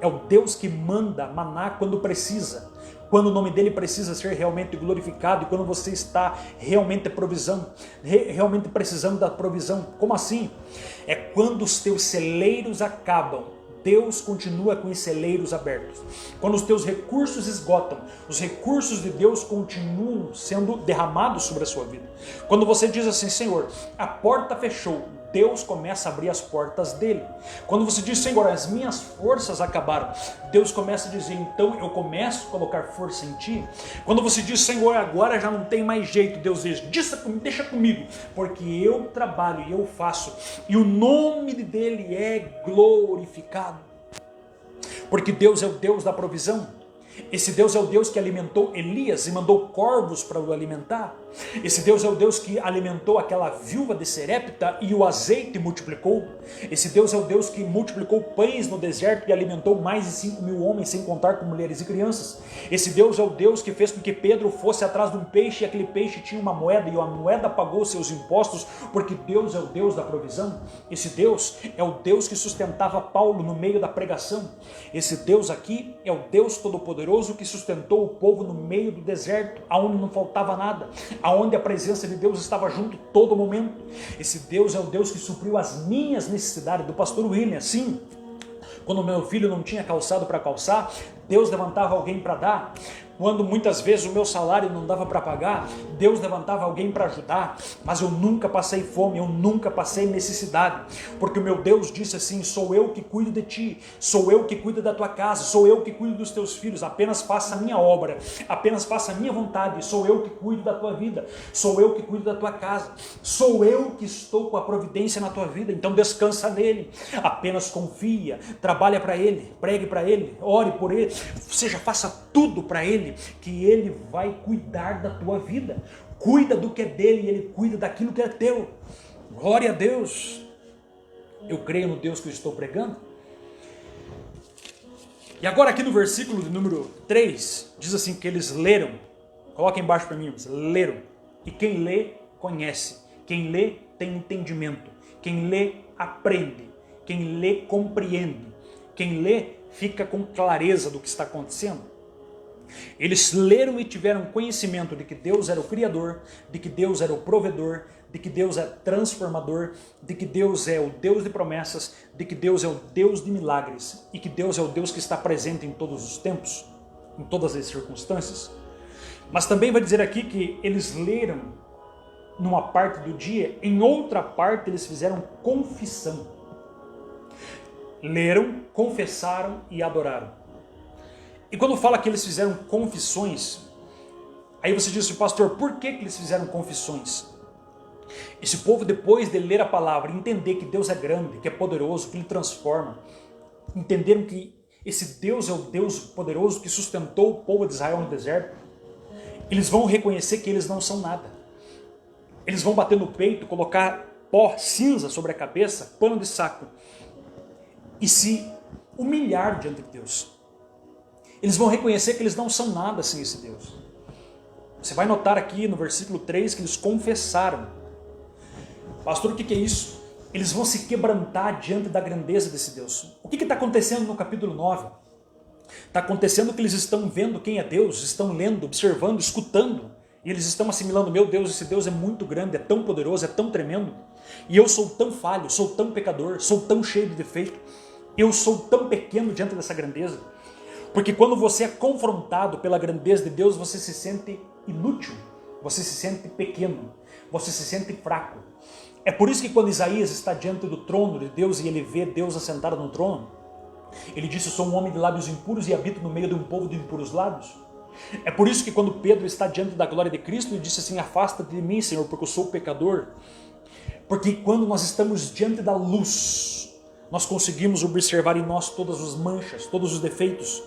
É o Deus que manda maná quando precisa, quando o nome dele precisa ser realmente glorificado e quando você está realmente realmente precisando da provisão. Como assim? É quando os teus celeiros acabam, Deus continua com os celeiros abertos. Quando os teus recursos esgotam, os recursos de Deus continuam sendo derramados sobre a sua vida. Quando você diz assim: Senhor, a porta fechou, Deus começa a abrir as portas dele. Quando você diz: Senhor, as minhas forças acabaram, Deus começa a dizer: então eu começo a colocar força em ti. Quando você diz: Senhor, agora já não tem mais jeito, Deus diz: deixa comigo, porque eu trabalho e eu faço, e o nome dele é glorificado. Porque Deus é o Deus da provisão. Esse Deus é o Deus que alimentou Elias e mandou corvos para o alimentar. Esse Deus é o Deus que alimentou aquela viúva de Serepta e o azeite multiplicou. Esse Deus é o Deus que multiplicou pães no deserto e alimentou mais de 5.000 homens, sem contar com mulheres e crianças. Esse Deus é o Deus que fez com que Pedro fosse atrás de um peixe e aquele peixe tinha uma moeda e a moeda pagou seus impostos, porque Deus é o Deus da provisão. Esse Deus é o Deus que sustentava Paulo no meio da pregação. Esse Deus aqui é o Deus Todo-Poderoso que sustentou o povo no meio do deserto, aonde não faltava nada, aonde a presença de Deus estava junto todo momento. Esse Deus é o Deus que supriu as minhas necessidades, do pastor William. Sim, quando meu filho não tinha calçado para calçar, Deus levantava alguém para dar. quando muitas vezes o meu salário não dava para pagar, Deus levantava alguém para ajudar, mas eu nunca passei fome, eu nunca passei necessidade, porque o meu Deus disse assim: sou eu que cuido de ti, sou eu que cuido da tua casa, sou eu que cuido dos teus filhos, apenas faça a minha obra, apenas faça a minha vontade, sou eu que cuido da tua vida, sou eu que cuido da tua casa, sou eu que estou com a providência na tua vida, então descansa nele, apenas confia, trabalha para ele, pregue para ele, ore por ele, ou seja, faça tudo para ele, que ele vai cuidar da tua vida. Cuida do que é dele e ele cuida daquilo que é teu. Glória a Deus. Eu creio no Deus que eu estou pregando. E agora aqui no versículo de número 3, diz assim que eles leram. Coloca embaixo para mim, leram. E quem lê, conhece. Quem lê, tem entendimento. Quem lê, aprende. Quem lê, compreende. Quem lê, fica com clareza do que está acontecendo. Eles leram e tiveram conhecimento de que Deus era o Criador, de que Deus era o provedor, de que Deus é transformador, de que Deus é o Deus de promessas, de que Deus é o Deus de milagres e que Deus é o Deus que está presente em todos os tempos, em todas as circunstâncias. Mas também vai dizer aqui que eles leram numa parte do dia, em outra parte eles fizeram confissão. Leram, confessaram e adoraram. E quando fala que eles fizeram confissões, aí você diz assim: pastor, por que eles fizeram confissões? Esse povo, depois de ler a palavra, entender que Deus é grande, que é poderoso, que Ele transforma, entenderam que esse Deus é o Deus poderoso que sustentou o povo de Israel no deserto, eles vão reconhecer que eles não são nada. Eles vão bater no peito, colocar pó, cinza sobre a cabeça, pano de saco, e se humilhar diante de Deus. Eles vão reconhecer que eles não são nada sem esse Deus. Você vai notar aqui no versículo 3 que eles confessaram. Pastor, o que é isso? Eles vão se quebrantar diante da grandeza desse Deus. O que está acontecendo no capítulo 9? Está acontecendo que eles estão vendo quem é Deus, estão lendo, observando, escutando, e eles estão assimilando: meu Deus, esse Deus é muito grande, é tão poderoso, é tão tremendo, e eu sou tão falho, sou tão pecador, sou tão cheio de defeito, eu sou tão pequeno diante dessa grandeza. Porque quando você é confrontado pela grandeza de Deus, você se sente inútil, você se sente pequeno, você se sente fraco. É por isso que quando Isaías está diante do trono de Deus e ele vê Deus assentado no trono, ele disse: eu sou um homem de lábios impuros e habito no meio de um povo de impuros lábios. É por isso que quando Pedro está diante da glória de Cristo, ele disse assim: afasta-te de mim, Senhor, porque eu sou pecador. Porque quando nós estamos diante da luz, nós conseguimos observar em nós todas as manchas, todos os defeitos.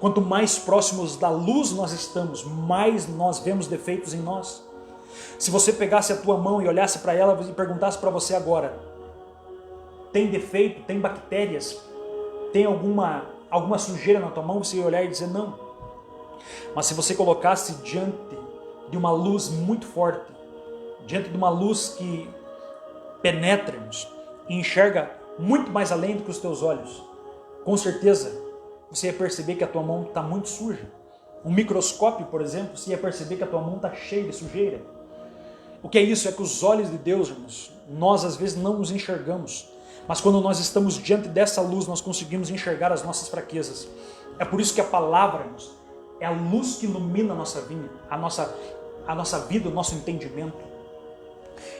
Quanto mais próximos da luz nós estamos, mais nós vemos defeitos em nós. Se você pegasse a tua mão e olhasse para ela e perguntasse para você agora: tem defeito, tem bactérias, tem alguma sujeira na tua mão? Você ia olhar e dizer não. Mas se você colocasse diante de uma luz muito forte, diante de uma luz que penetra-nos e enxerga muito mais além do que os teus olhos, com certeza você ia perceber que a tua mão está muito suja. Um microscópio, por exemplo, você ia perceber que a tua mão está cheia de sujeira. O que é isso? É que os olhos de Deus, irmãos, nós às vezes não os enxergamos, mas quando nós estamos diante dessa luz, nós conseguimos enxergar as nossas fraquezas. É por isso que a palavra, irmãos, é a luz que ilumina a nossa vida, a nossa vida, o nosso entendimento.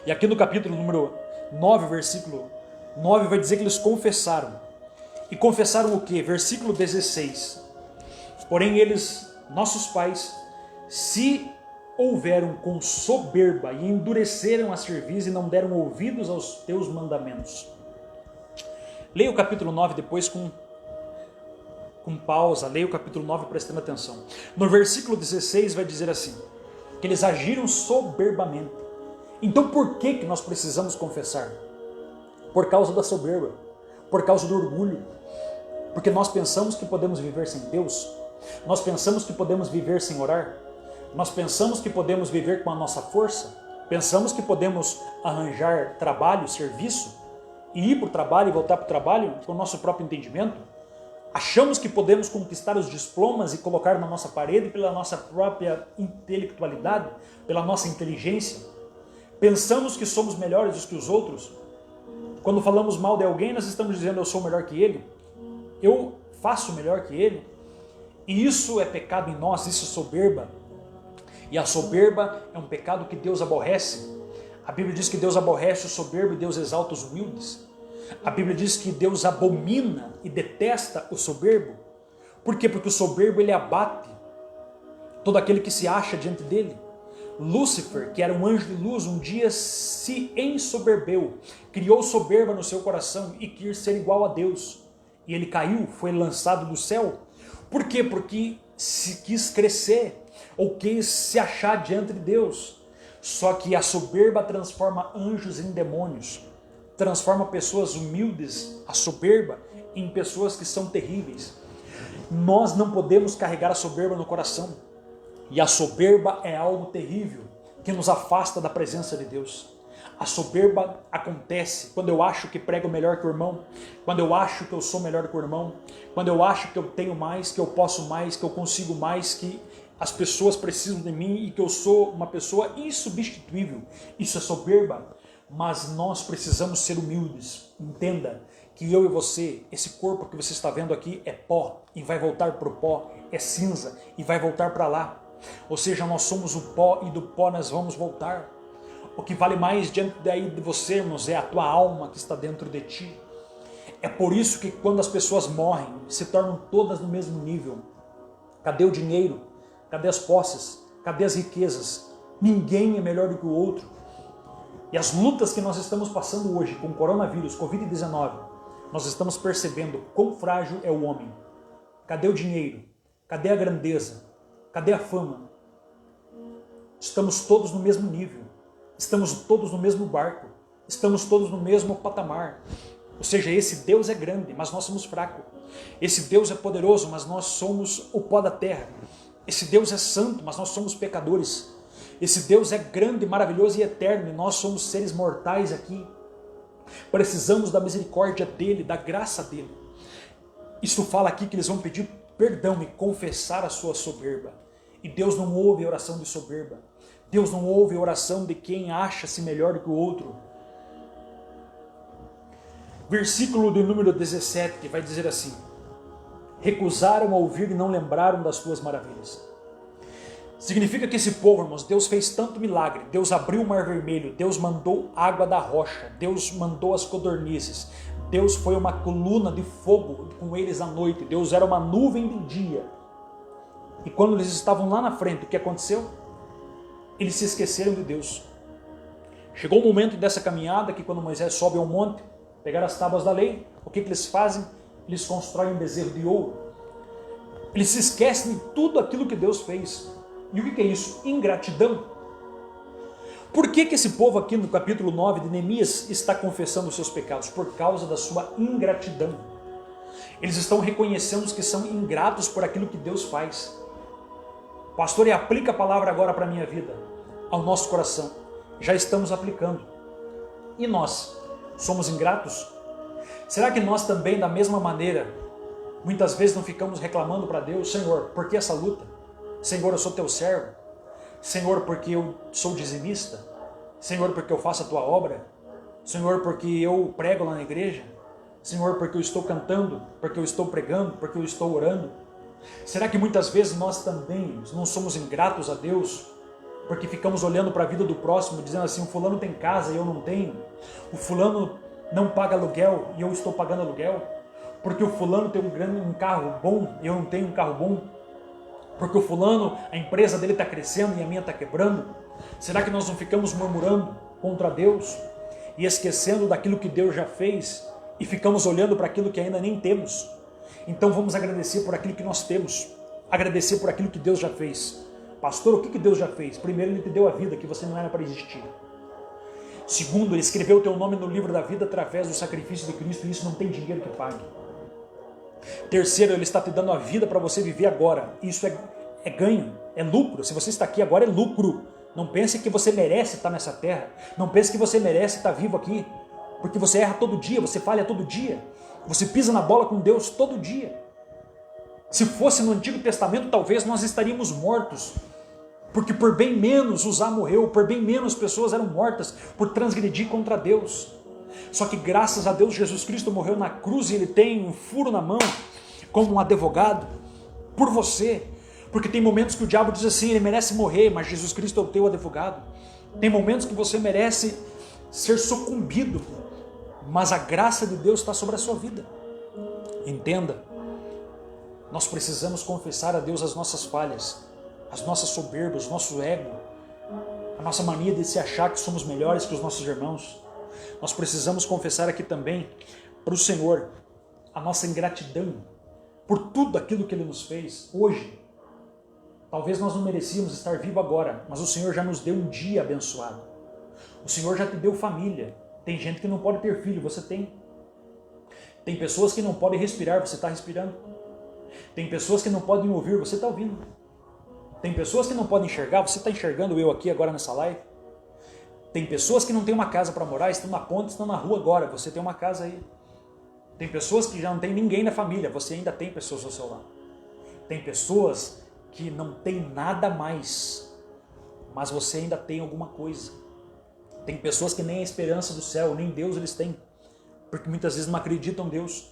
E aqui no capítulo número 9, versículo 9, vai dizer que eles confessaram. E confessaram o quê? Versículo 16. Porém eles, nossos pais, se houveram com soberba e endureceram a cerviz e não deram ouvidos aos teus mandamentos. Leia o capítulo 9 depois com pausa, leia o capítulo 9 prestando atenção. No versículo 16 vai dizer assim, que eles agiram soberbamente. Então por que nós precisamos confessar? Por causa da soberba, por causa do orgulho, porque nós pensamos que podemos viver sem Deus, nós pensamos que podemos viver sem orar, nós pensamos que podemos viver com a nossa força, pensamos que podemos arranjar trabalho, serviço, e ir para o trabalho e voltar para o trabalho com o nosso próprio entendimento. Achamos que podemos conquistar os diplomas e colocar na nossa parede pela nossa própria intelectualidade, pela nossa inteligência. Pensamos que somos melhores do que os outros. Quando falamos mal de alguém, nós estamos dizendo: eu sou melhor que ele, eu faço melhor que ele. E isso é pecado em nós, isso é soberba. E a soberba é um pecado que Deus aborrece. A Bíblia diz que Deus aborrece o soberbo e Deus exalta os humildes. A Bíblia diz que Deus abomina e detesta o soberbo. Por quê? Porque o soberbo ele abate todo aquele que se acha diante dele. Lúcifer, que era um anjo de luz, um dia se ensoberbeu, criou soberba no seu coração e quis ser igual a Deus. E ele caiu, foi lançado do céu. Por quê? Porque se quis crescer ou quis se achar diante de Deus. Só que a soberba transforma anjos em demônios, transforma pessoas humildes, a soberba, em pessoas que são terríveis. Nós não podemos carregar a soberba no coração. E a soberba é algo terrível, que nos afasta da presença de Deus. A soberba acontece quando eu acho que prego melhor que o irmão, quando eu acho que eu sou melhor que o irmão, quando eu acho que eu tenho mais, que eu posso mais, que eu consigo mais, que as pessoas precisam de mim e que eu sou uma pessoa insubstituível. Isso é soberba, mas nós precisamos ser humildes. Entenda que eu e você, esse corpo que você está vendo aqui é pó e vai voltar para o pó, é cinza e vai voltar para lá. Ou seja, nós somos o pó e do pó nós vamos voltar. O que vale mais diante daí de você, irmãos, é a tua alma que está dentro de ti. É por isso que quando as pessoas morrem, se tornam todas no mesmo nível. Cadê o dinheiro? Cadê as posses? Cadê as riquezas? Ninguém é melhor do que o outro. E as lutas que nós estamos passando hoje com o coronavírus, Covid-19, nós estamos percebendo quão frágil é o homem. Cadê o dinheiro? Cadê a grandeza? Cadê a fama? Estamos todos no mesmo nível. Estamos todos no mesmo barco. Estamos todos no mesmo patamar. Ou seja, esse Deus é grande, mas nós somos fracos. Esse Deus é poderoso, mas nós somos o pó da terra. Esse Deus é santo, mas nós somos pecadores. Esse Deus é grande, maravilhoso e eterno, e nós somos seres mortais aqui. Precisamos da misericórdia dele, da graça dele. Isso fala aqui que eles vão pedir perdão e confessar a sua soberba. E Deus não ouve a oração de soberba. Deus não ouve a oração de quem acha-se melhor do que o outro. Versículo de número 17 vai dizer assim: recusaram a ouvir e não lembraram das tuas maravilhas. Significa que esse povo, irmãos, Deus fez tanto milagre. Deus abriu o mar vermelho, Deus mandou água da rocha, Deus mandou as codornizes, Deus foi uma coluna de fogo com eles à noite, Deus era uma nuvem de dia. E quando eles estavam lá na frente, o que aconteceu? Eles se esqueceram de Deus. Chegou o momento dessa caminhada que quando Moisés sobe ao monte, pegar as tábuas da lei, o que eles fazem? Eles constroem um bezerro de ouro. Eles se esquecem de tudo aquilo que Deus fez. E o que é isso? Ingratidão. Por que esse povo aqui no capítulo 9 de Neemias está confessando os seus pecados? Por causa da sua ingratidão. Eles estão reconhecendo que são ingratos por aquilo que Deus faz. Pastor, e aplica a palavra agora para a minha vida, ao nosso coração. Já estamos aplicando. E nós? Somos ingratos? Será que nós também, da mesma maneira, muitas vezes não ficamos reclamando para Deus: Senhor, por que essa luta? Senhor, eu sou teu servo. Senhor, porque eu sou dizimista. Senhor, porque eu faço a tua obra. Senhor, porque eu prego lá na igreja. Senhor, porque eu estou cantando, porque eu estou pregando, porque eu estou orando. Será que muitas vezes nós também não somos ingratos a Deus? Porque ficamos olhando para a vida do próximo, dizendo assim: o fulano tem casa e eu não tenho. O fulano não paga aluguel e eu estou pagando aluguel. Porque o fulano tem um carro bom e eu não tenho um carro bom. Porque o fulano, a empresa dele está crescendo e a minha está quebrando. Será que nós não ficamos murmurando contra Deus e esquecendo daquilo que Deus já fez e ficamos olhando para aquilo que ainda nem temos? Então vamos agradecer por aquilo que nós temos, agradecer por aquilo que Deus já fez. Pastor, o que Deus já fez? Primeiro, Ele te deu a vida, que você não era para existir. Segundo, Ele escreveu o teu nome no livro da vida através do sacrifício de Cristo, e isso não tem dinheiro que pague. Terceiro, Ele está te dando a vida para você viver agora. Isso é ganho, é lucro. Se você está aqui agora, é lucro. Não pense que você merece estar nessa terra. Não pense que você merece estar vivo aqui. Porque você erra todo dia, você falha todo dia. Você pisa na bola com Deus todo dia. Se fosse no Antigo Testamento, talvez nós estaríamos mortos. Porque por bem menos Uzá morreu, por bem menos pessoas eram mortas por transgredir contra Deus. Só que graças a Deus, Jesus Cristo morreu na cruz e Ele tem um furo na mão como um advogado. por você. Porque tem momentos que o diabo diz assim, ele merece morrer, mas Jesus Cristo é o teu advogado. Tem momentos que você merece ser sucumbido, mas a graça de Deus está sobre a sua vida. Entenda, nós precisamos confessar a Deus as nossas falhas, as nossas soberbas, o nosso ego, a nossa mania de se achar que somos melhores que os nossos irmãos. Nós precisamos confessar aqui também para o Senhor a nossa ingratidão por tudo aquilo que Ele nos fez hoje. Talvez nós não merecíamos estar vivos agora, mas o Senhor já nos deu um dia abençoado. O Senhor já te deu família. Tem gente que não pode ter filho, você tem. Tem pessoas que não podem respirar, você está respirando. Tem pessoas que não podem ouvir, você está ouvindo. Tem pessoas que não podem enxergar, você está enxergando eu aqui agora nessa live. Tem pessoas que não têm uma casa para morar, estão na ponte, estão na rua agora, você tem uma casa aí. Tem pessoas que já não tem ninguém na família, você ainda tem pessoas ao seu lado. Tem pessoas que não tem nada mais, mas você ainda tem alguma coisa. Tem pessoas que nem a esperança do céu, nem Deus eles têm, porque muitas vezes não acreditam em Deus.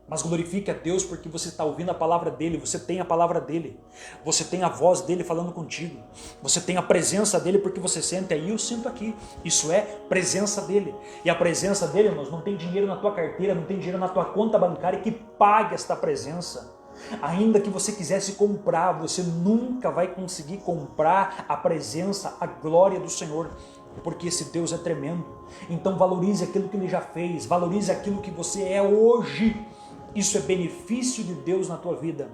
Mas glorifique a Deus porque você está ouvindo a palavra dEle, você tem a palavra dEle, você tem a voz dEle falando contigo, você tem a presença dEle porque você sente aí, eu sinto aqui, isso é presença dEle. E a presença dEle, irmãos, não tem dinheiro na tua carteira, não tem dinheiro na tua conta bancária que pague esta presença. Ainda que você quisesse comprar, você nunca vai conseguir comprar a presença, a glória do Senhor, porque esse Deus é tremendo. Então valorize aquilo que Ele já fez, valorize aquilo que você é hoje. Isso é benefício de Deus na tua vida.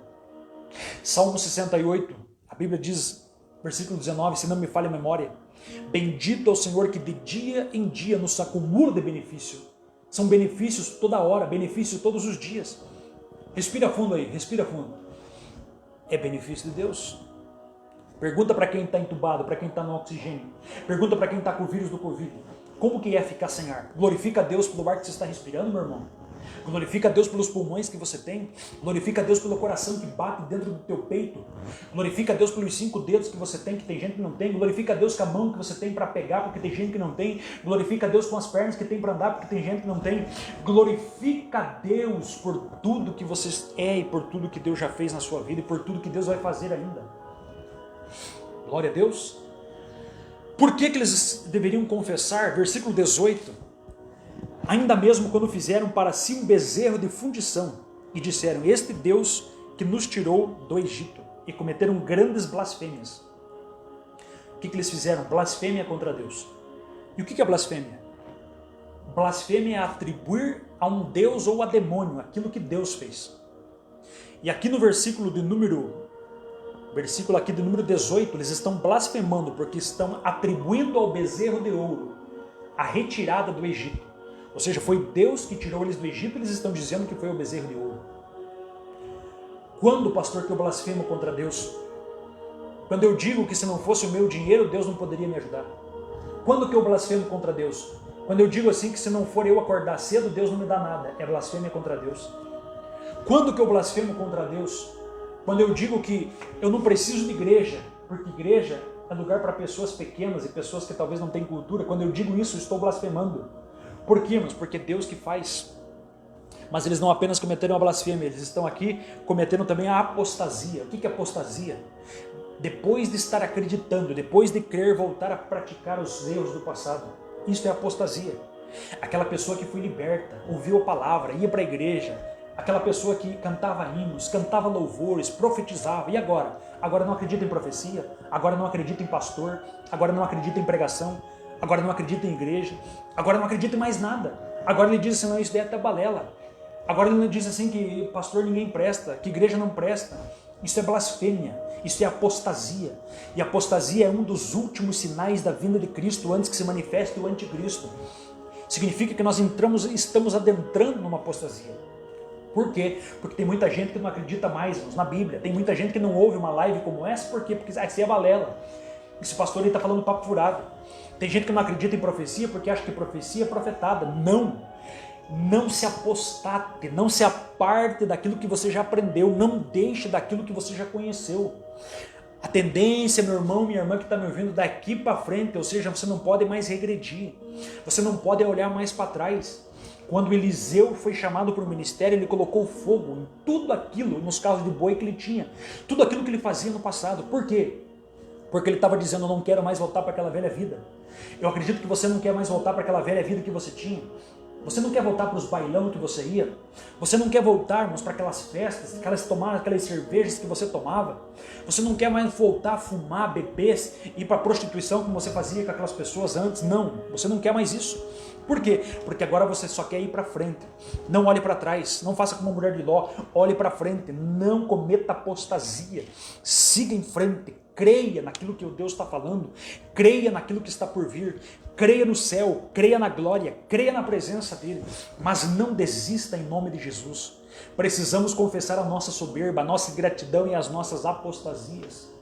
Salmo 68, a Bíblia diz, versículo 19, se não me falha a memória, bendito é o Senhor que de dia em dia nos acumula de benefício. São benefícios toda hora, benefícios todos os dias. Respira fundo aí, respira fundo. É benefício de Deus. Pergunta para quem está entubado, para quem está no oxigênio. Pergunta para quem está com o vírus do Covid. Como que é ficar sem ar? Glorifica a Deus pelo ar que você está respirando, meu irmão. Glorifica a Deus pelos pulmões que você tem. Glorifica a Deus pelo coração que bate dentro do teu peito. Glorifica a Deus pelos 5 dedos que você tem, que tem gente que não tem. Glorifica a Deus com a mão que você tem para pegar, porque tem gente que não tem. Glorifica a Deus com as pernas que tem para andar, porque tem gente que não tem. Glorifica a Deus por tudo que você é e por tudo que Deus já fez na sua vida e por tudo que Deus vai fazer ainda. Glória a Deus. Por que eles deveriam confessar? Versículo 18. Ainda mesmo quando fizeram para si um bezerro de fundição e disseram, este Deus que nos tirou do Egito, e cometeram grandes blasfêmias. O que eles fizeram? Blasfêmia contra Deus. E o que é blasfêmia? Blasfêmia é atribuir a um Deus ou a demônio aquilo que Deus fez. E aqui no versículo aqui de número 18, eles estão blasfemando porque estão atribuindo ao bezerro de ouro a retirada do Egito. Ou seja, foi Deus que tirou eles do Egito, eles estão dizendo que foi o bezerro de ouro. Quando, pastor, que eu blasfemo contra Deus? Quando eu digo que se não fosse o meu dinheiro, Deus não poderia me ajudar. Quando que eu blasfemo contra Deus? Quando eu digo assim que se não for eu acordar cedo, Deus não me dá nada. É blasfêmia contra Deus. Quando que eu blasfemo contra Deus? Quando eu digo que eu não preciso de igreja, porque igreja é lugar para pessoas pequenas e pessoas que talvez não têm cultura. Quando eu digo isso, eu estou blasfemando. Por quê, irmãos? Porque é Deus que faz. Mas eles não apenas cometeram a blasfêmia, eles estão aqui cometendo também a apostasia. O que é apostasia? Depois de estar acreditando, depois de crer, voltar a praticar os erros do passado. Isso é apostasia. Aquela pessoa que foi liberta, ouviu a palavra, ia para a igreja, aquela pessoa que cantava hinos, cantava louvores, profetizava, e agora? Agora não acredita em profecia, agora não acredita em pastor, agora não acredita em pregação, agora não acredita em igreja, agora não acredita em mais nada. Agora ele diz assim, não, isso daí é até balela. Agora ele diz assim que pastor ninguém presta, que igreja não presta. Isso é blasfêmia, isso é apostasia. E apostasia é um dos últimos sinais da vinda de Cristo antes que se manifeste o anticristo. Significa que nós estamos adentrando numa apostasia. Por quê? Porque tem muita gente que não acredita mais na Bíblia. Tem muita gente que não ouve uma live como essa. Por quê? Porque isso é balela. Esse pastor está falando papo furado. Tem gente que não acredita em profecia porque acha que profecia é profetada. Não se apostate, não se aparte daquilo que você já aprendeu, não deixe daquilo que você já conheceu. A tendência, meu irmão, minha irmã que está me ouvindo, daqui para frente, ou seja, você não pode mais regredir, você não pode olhar mais para trás. Quando Eliseu foi chamado para o ministério, ele colocou fogo em tudo aquilo, nos carros de boi que ele tinha, tudo aquilo que ele fazia no passado. Por quê? Porque ele estava dizendo, eu não quero mais voltar para aquela velha vida. Eu acredito que você não quer mais voltar para aquela velha vida que você tinha. Você não quer voltar para os bailão que você ia. Você não quer voltarmos para aquelas festas, aquelas cervejas que você tomava. Você não quer mais voltar a fumar, beber, ir para a prostituição como você fazia com aquelas pessoas antes. Não, você não quer mais isso. Por quê? Porque agora você só quer ir para frente. Não olhe para trás, não faça como a mulher de Ló. Olhe para frente, não cometa apostasia. Siga em frente. Creia naquilo que o Deus está falando, creia naquilo que está por vir, creia no céu, creia na glória, creia na presença dele, mas não desista em nome de Jesus. Precisamos confessar a nossa soberba, a nossa ingratidão e as nossas apostasias.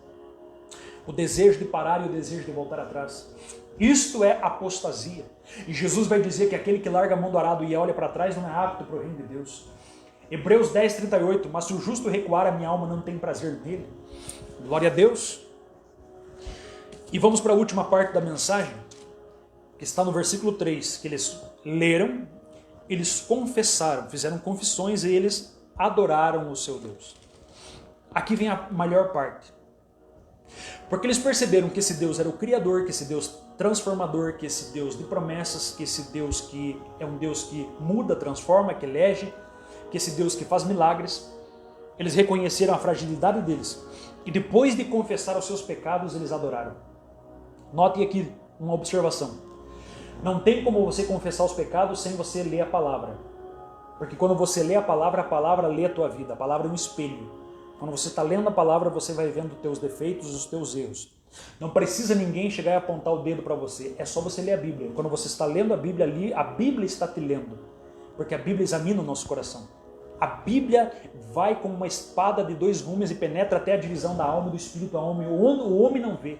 O desejo de parar e o desejo de voltar atrás. Isto é apostasia. E Jesus vai dizer que aquele que larga a mão do arado e olha para trás não é apto para o reino de Deus. Hebreus 10:38, mas se o justo recuar, a minha alma não tem prazer nele. Glória a Deus. E vamos para a última parte da mensagem, que está no versículo 3, que eles leram, eles confessaram, fizeram confissões e eles adoraram o seu Deus. Aqui vem a maior parte. Porque eles perceberam que esse Deus era o Criador, que esse Deus transformador, que esse Deus de promessas, que esse Deus que é um Deus que muda, transforma, que elege, que esse Deus que faz milagres. Eles reconheceram a fragilidade deles. E depois de confessar os seus pecados, eles adoraram. Notem aqui uma observação. Não tem como você confessar os pecados sem você ler a palavra. Porque quando você lê a palavra lê a tua vida. A palavra é um espelho. Quando você está lendo a palavra, você vai vendo os teus defeitos e os teus erros. Não precisa ninguém chegar e apontar o dedo para você. É só você ler a Bíblia. Quando você está lendo a Bíblia ali, a Bíblia está te lendo. Porque a Bíblia examina o nosso coração. A Bíblia vai como uma espada de 2 gumes e penetra até a divisão da alma e do espírito, onde o homem não vê,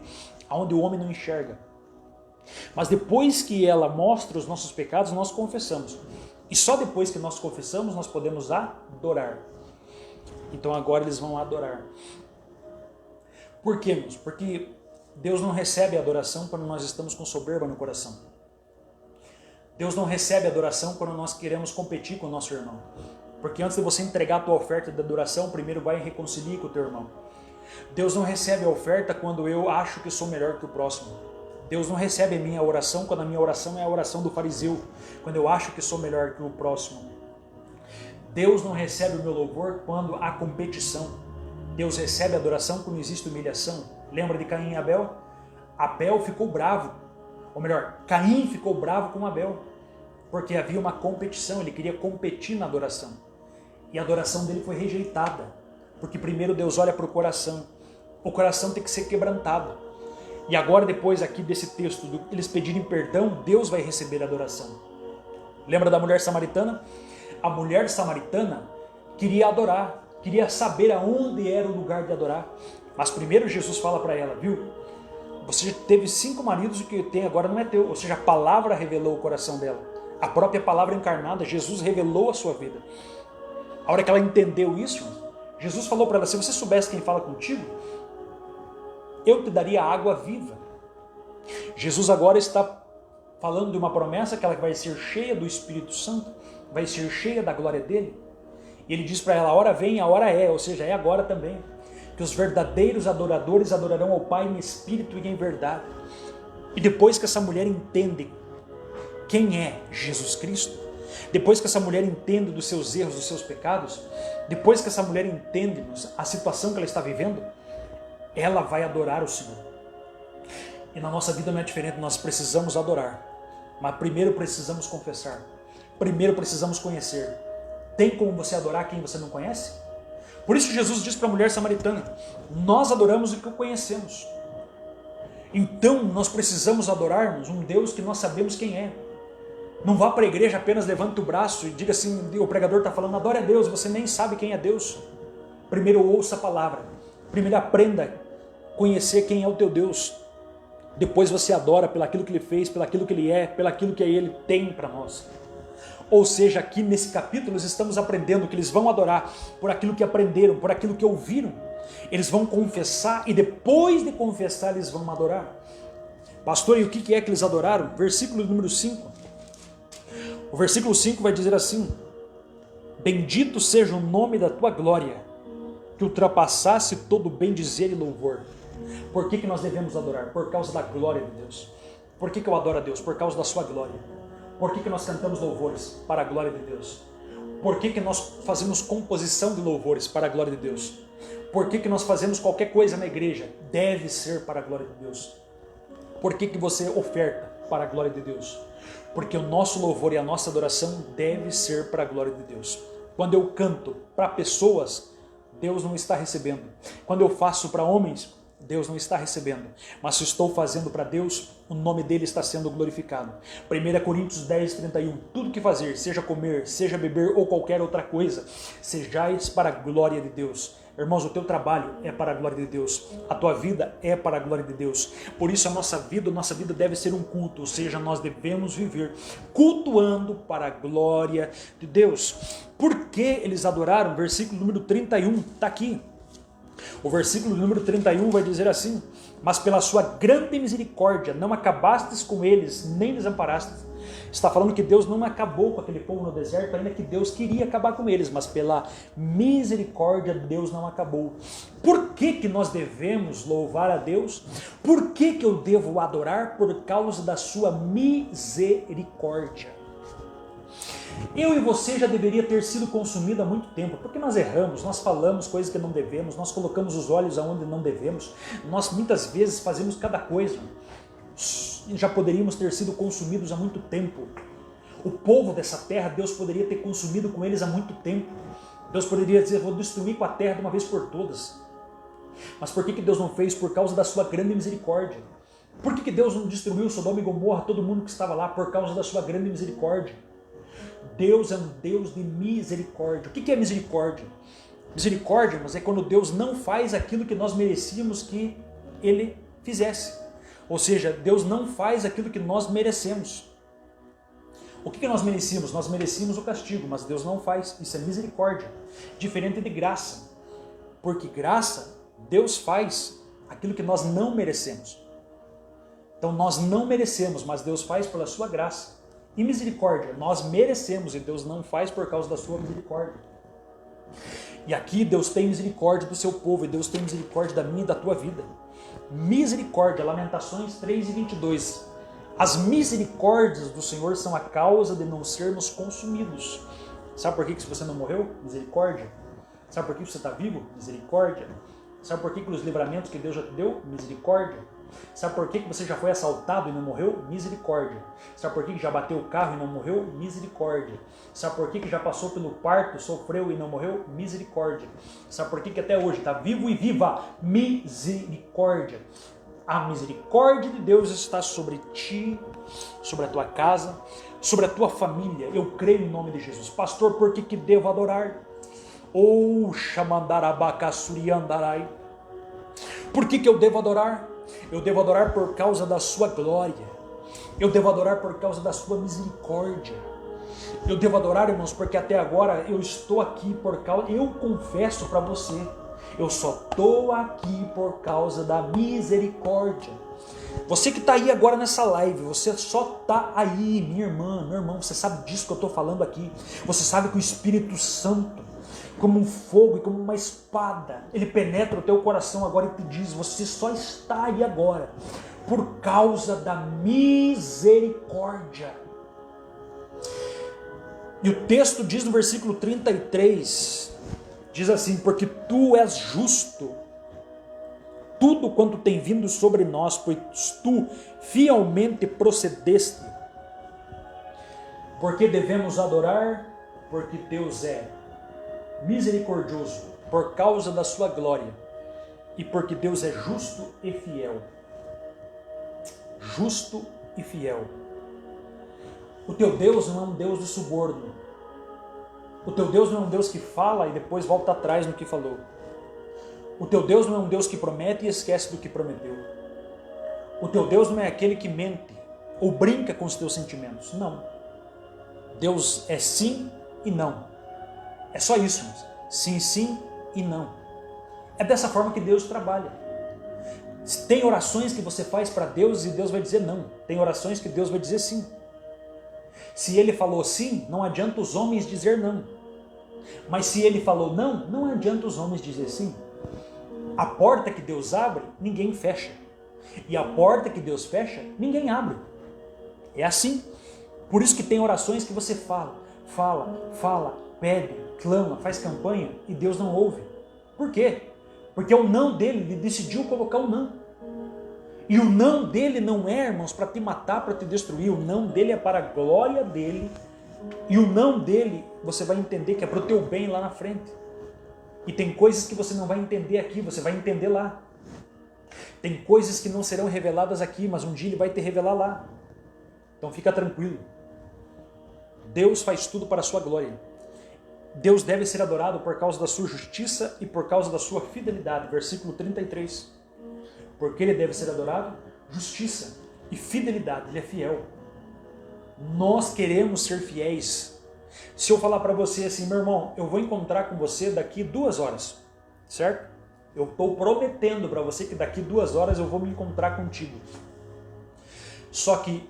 onde o homem não enxerga. Mas depois que ela mostra os nossos pecados, nós confessamos. E só depois que nós confessamos, nós podemos adorar. Então agora eles vão adorar. Por quê, meus? Porque Deus não recebe a adoração quando nós estamos com soberba no coração. Deus não recebe a adoração quando nós queremos competir com o nosso irmão. Porque antes de você entregar a tua oferta de adoração, primeiro vai e reconcilie com o teu irmão. Deus não recebe a oferta quando eu acho que sou melhor que o próximo. Deus não recebe a minha oração quando a minha oração é a oração do fariseu, quando eu acho que sou melhor que o próximo. Deus não recebe o meu louvor quando há competição. Deus recebe a adoração quando existe humilhação. Lembra de Caim e Abel? Abel ficou bravo. Ou melhor, Caim ficou bravo com Abel. Porque havia uma competição, ele queria competir na adoração. E a adoração dele foi rejeitada. Porque primeiro Deus olha para o coração. O coração tem que ser quebrantado. E agora, depois aqui desse texto, eles pedirem perdão, Deus vai receber a adoração. Lembra da mulher samaritana? A mulher samaritana queria adorar, queria saber aonde era o lugar de adorar. Mas primeiro Jesus fala para ela, viu? Você já teve 5 maridos e o que tem agora não é teu. Ou seja, a palavra revelou o coração dela. A própria palavra encarnada, Jesus revelou a sua vida. A hora que ela entendeu isso, Jesus falou para ela, se você soubesse quem fala contigo, eu te daria água viva. Jesus agora está falando de uma promessa que ela vai ser cheia do Espírito Santo, vai ser cheia da glória dele. E ele diz para ela, a hora vem, a hora é, ou seja, é agora também, que os verdadeiros adoradores adorarão ao Pai em espírito e em verdade. E depois que essa mulher entende quem é Jesus Cristo, depois que essa mulher entende dos seus erros, dos seus pecados, depois que essa mulher entende a situação que ela está vivendo, ela vai adorar o Senhor. E na nossa vida não é diferente, nós precisamos adorar. Mas primeiro precisamos confessar. Primeiro precisamos conhecer. Tem como você adorar quem você não conhece? Por isso Jesus diz para a mulher samaritana, nós adoramos o que conhecemos. Então nós precisamos adorarmos um Deus que nós sabemos quem é. Não vá para a igreja apenas levante o braço e diga assim, o pregador está falando, adore a Deus, você nem sabe quem é Deus. Primeiro ouça a palavra. Primeiro aprenda a conhecer quem é o teu Deus. Depois você adora pelo aquilo que Ele fez, pelo aquilo que Ele é, pelo aquilo que Ele tem para nós. Ou seja, aqui nesse capítulo nós estamos aprendendo que eles vão adorar por aquilo que aprenderam, por aquilo que ouviram. Eles vão confessar e depois de confessar eles vão adorar. Pastor, e o que é que eles adoraram? Versículo número 5. O versículo 5 vai dizer assim: bendito seja o nome da tua glória, que ultrapassasse todo bem dizer e louvor. Por que nós devemos adorar? Por causa da glória de Deus. Por que eu adoro a Deus? Por causa da sua glória. Por que nós cantamos louvores? Para a glória de Deus. Por que nós fazemos composição de louvores? Para a glória de Deus. Por que nós fazemos qualquer coisa na igreja? Deve ser para a glória de Deus. Por que você oferta? Para a glória de Deus. Porque o nosso louvor e a nossa adoração deve ser para a glória de Deus. Quando eu canto para pessoas, Deus não está recebendo. Quando eu faço para homens, Deus não está recebendo. Mas se estou fazendo para Deus, o nome dele está sendo glorificado. 1 Coríntios 10, 31. Tudo que fazer, seja comer, seja beber ou qualquer outra coisa, sejais para a glória de Deus. Irmãos, o teu trabalho é para a glória de Deus. A tua vida é para a glória de Deus. Por isso a nossa vida deve ser um culto. Ou seja, nós devemos viver cultuando para a glória de Deus. Por que eles adoraram? Versículo número 31, está aqui. O versículo número 31 vai dizer assim: mas pela sua grande misericórdia não acabastes com eles, nem desamparastes. Está falando que Deus não acabou com aquele povo no deserto, ainda que Deus queria acabar com eles, mas pela misericórdia Deus não acabou. Por que nós devemos louvar a Deus? Por que eu devo adorar? Por causa da sua misericórdia. Eu e você já deveria ter sido consumido há muito tempo, porque nós erramos, nós falamos coisas que não devemos, nós colocamos os olhos aonde não devemos, nós muitas vezes fazemos cada coisa. Já poderíamos ter sido consumidos há muito tempo. O povo dessa terra, Deus poderia ter consumido com eles há muito tempo. Deus poderia dizer: vou destruir com a terra de uma vez por todas. Mas por que Deus não fez? Por causa da sua grande misericórdia. Por que Deus não destruiu Sodoma e Gomorra, todo mundo que estava lá? Por causa da sua grande misericórdia. Deus é um Deus de misericórdia. O que é misericórdia? Misericórdia, mas é quando Deus não faz aquilo que nós merecíamos que Ele fizesse. Ou seja, Deus não faz aquilo que nós merecemos. O que nós merecíamos? Nós merecíamos o castigo, mas Deus não faz. Isso é misericórdia. Diferente de graça. Porque graça, Deus faz aquilo que nós não merecemos. Então nós não merecemos, mas Deus faz pela sua graça. E misericórdia, nós merecemos e Deus não faz por causa da sua misericórdia. E aqui Deus tem misericórdia do seu povo e Deus tem misericórdia da minha e da tua vida. Misericórdia, Lamentações 3:22. As misericórdias do Senhor são a causa de não sermos consumidos. Sabe por que você não morreu? Misericórdia. Sabe por que você está vivo? Misericórdia. Sabe por que os livramentos que Deus já te deu? Misericórdia. Sabe por que você já foi assaltado e não morreu? Misericórdia. Sabe por que já bateu o carro e não morreu? Misericórdia. Sabe por que já passou pelo parto, sofreu e não morreu? Misericórdia. Sabe por que até hoje está vivo e viva? Misericórdia. A misericórdia de Deus está sobre ti, sobre a tua casa, sobre a tua família. Eu creio em nome de Jesus. Pastor, por que devo adorar? Ou Xamandarabacassuriandarai. Por que eu devo adorar? Eu devo adorar por causa da sua glória. Eu devo adorar por causa da sua misericórdia. Eu devo adorar, irmãos, porque até agora eu estou aqui por causa... Eu confesso para você, eu só estou aqui por causa da misericórdia. Você que está aí agora nessa live, você só está aí, minha irmã, meu irmão, você sabe disso que eu estou falando aqui. Você sabe que o Espírito Santo, como um fogo e como uma espada, ele penetra o teu coração agora e te diz: você só está aí agora por causa da misericórdia. E o texto diz no versículo 33, diz assim: porque tu és justo, tudo quanto tem vindo sobre nós, pois tu fielmente procedeste. Porque devemos adorar? Porque Deus é misericordioso, por causa da sua glória, e porque Deus é justo e fiel. Justo e fiel. O teu Deus não é um Deus de suborno. O teu Deus não é um Deus que fala e depois volta atrás no que falou. O teu Deus não é um Deus que promete e esquece do que prometeu. O teu Deus não é aquele que mente ou brinca com os teus sentimentos. Não. Deus é sim e não. É só isso. Sim, sim e não. É dessa forma que Deus trabalha. Tem orações que você faz para Deus e Deus vai dizer não. Tem orações que Deus vai dizer sim. Se ele falou sim, não adianta os homens dizer não. Mas se ele falou não, não adianta os homens dizer sim. A porta que Deus abre, ninguém fecha. E a porta que Deus fecha, ninguém abre. É assim. Por isso que tem orações que você fala, pede, clama, faz campanha e Deus não ouve. Por quê? Porque o não dele, ele decidiu colocar o não. E o não dele não é, irmãos, para te matar, para te destruir. O não dele é para a glória dele. E o não dele, você vai entender que é para o teu bem lá na frente. E tem coisas que você não vai entender aqui, você vai entender lá. Tem coisas que não serão reveladas aqui, mas um dia ele vai te revelar lá. Então fica tranquilo. Deus faz tudo para a sua glória. Deus deve ser adorado por causa da sua justiça e por causa da sua fidelidade. Versículo 33. Porque ele deve ser adorado? Justiça e fidelidade. Ele é fiel. Nós queremos ser fiéis. Se eu falar para você assim, meu irmão, eu vou encontrar com você daqui 2 horas, certo? Eu estou prometendo para você que daqui 2 horas eu vou me encontrar contigo. Só que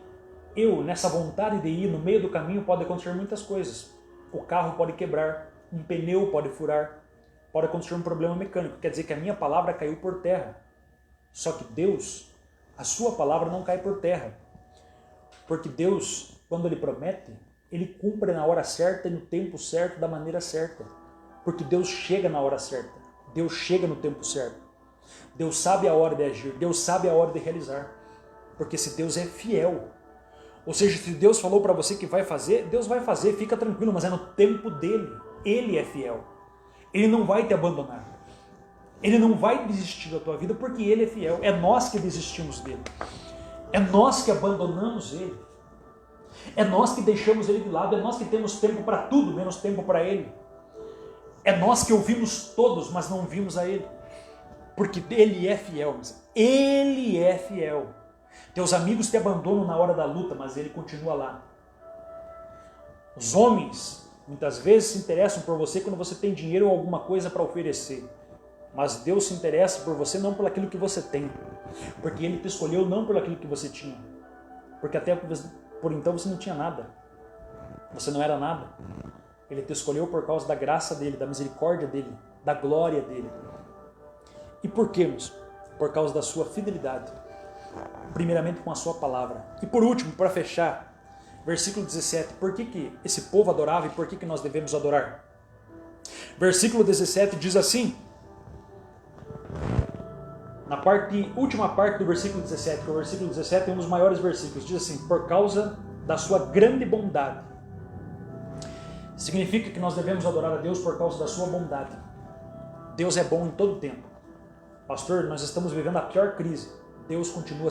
eu, nessa vontade de ir, no meio do caminho pode acontecer muitas coisas. O carro pode quebrar, um pneu pode furar, pode acontecer um problema mecânico. Quer dizer que a minha palavra caiu por terra. Só que Deus, a sua palavra não cai por terra. Porque Deus, quando Ele promete, Ele cumpre na hora certa e no tempo certo, da maneira certa. Porque Deus chega na hora certa. Deus chega no tempo certo. Deus sabe a hora de agir. Deus sabe a hora de realizar. Porque se Deus é fiel, ou seja, se Deus falou para você que vai fazer, Deus vai fazer, fica tranquilo, mas é no tempo dele. Ele é fiel. Ele não vai te abandonar. Ele não vai desistir da tua vida porque Ele é fiel. É nós que desistimos dele. É nós que abandonamos Ele. É nós que deixamos Ele de lado. É nós que temos tempo para tudo, menos tempo para Ele. É nós que ouvimos todos, mas não vimos a Ele. Porque Ele é fiel. Ele é fiel. Teus amigos te abandonam na hora da luta, mas Ele continua lá. Os homens, muitas vezes, se interessam por você quando você tem dinheiro ou alguma coisa para oferecer. Mas Deus se interessa por você não por aquilo que você tem. Porque Ele te escolheu não por aquilo que você tinha. Porque até por então você não tinha nada. Você não era nada. Ele te escolheu por causa da graça dEle, da misericórdia dEle, da glória dEle. E por quê, meus? Por causa da sua fidelidade. Primeiramente com a sua palavra. E por último, para fechar, versículo 17. Por que esse povo adorava e por que nós devemos adorar? Versículo 17 diz assim, na última parte do versículo 17, que o versículo 17 é um dos maiores versículos, diz assim, por causa da sua grande bondade. Significa que nós devemos adorar a Deus por causa da sua bondade. Deus é bom em todo tempo. Pastor, nós estamos vivendo a pior crise. Deus continua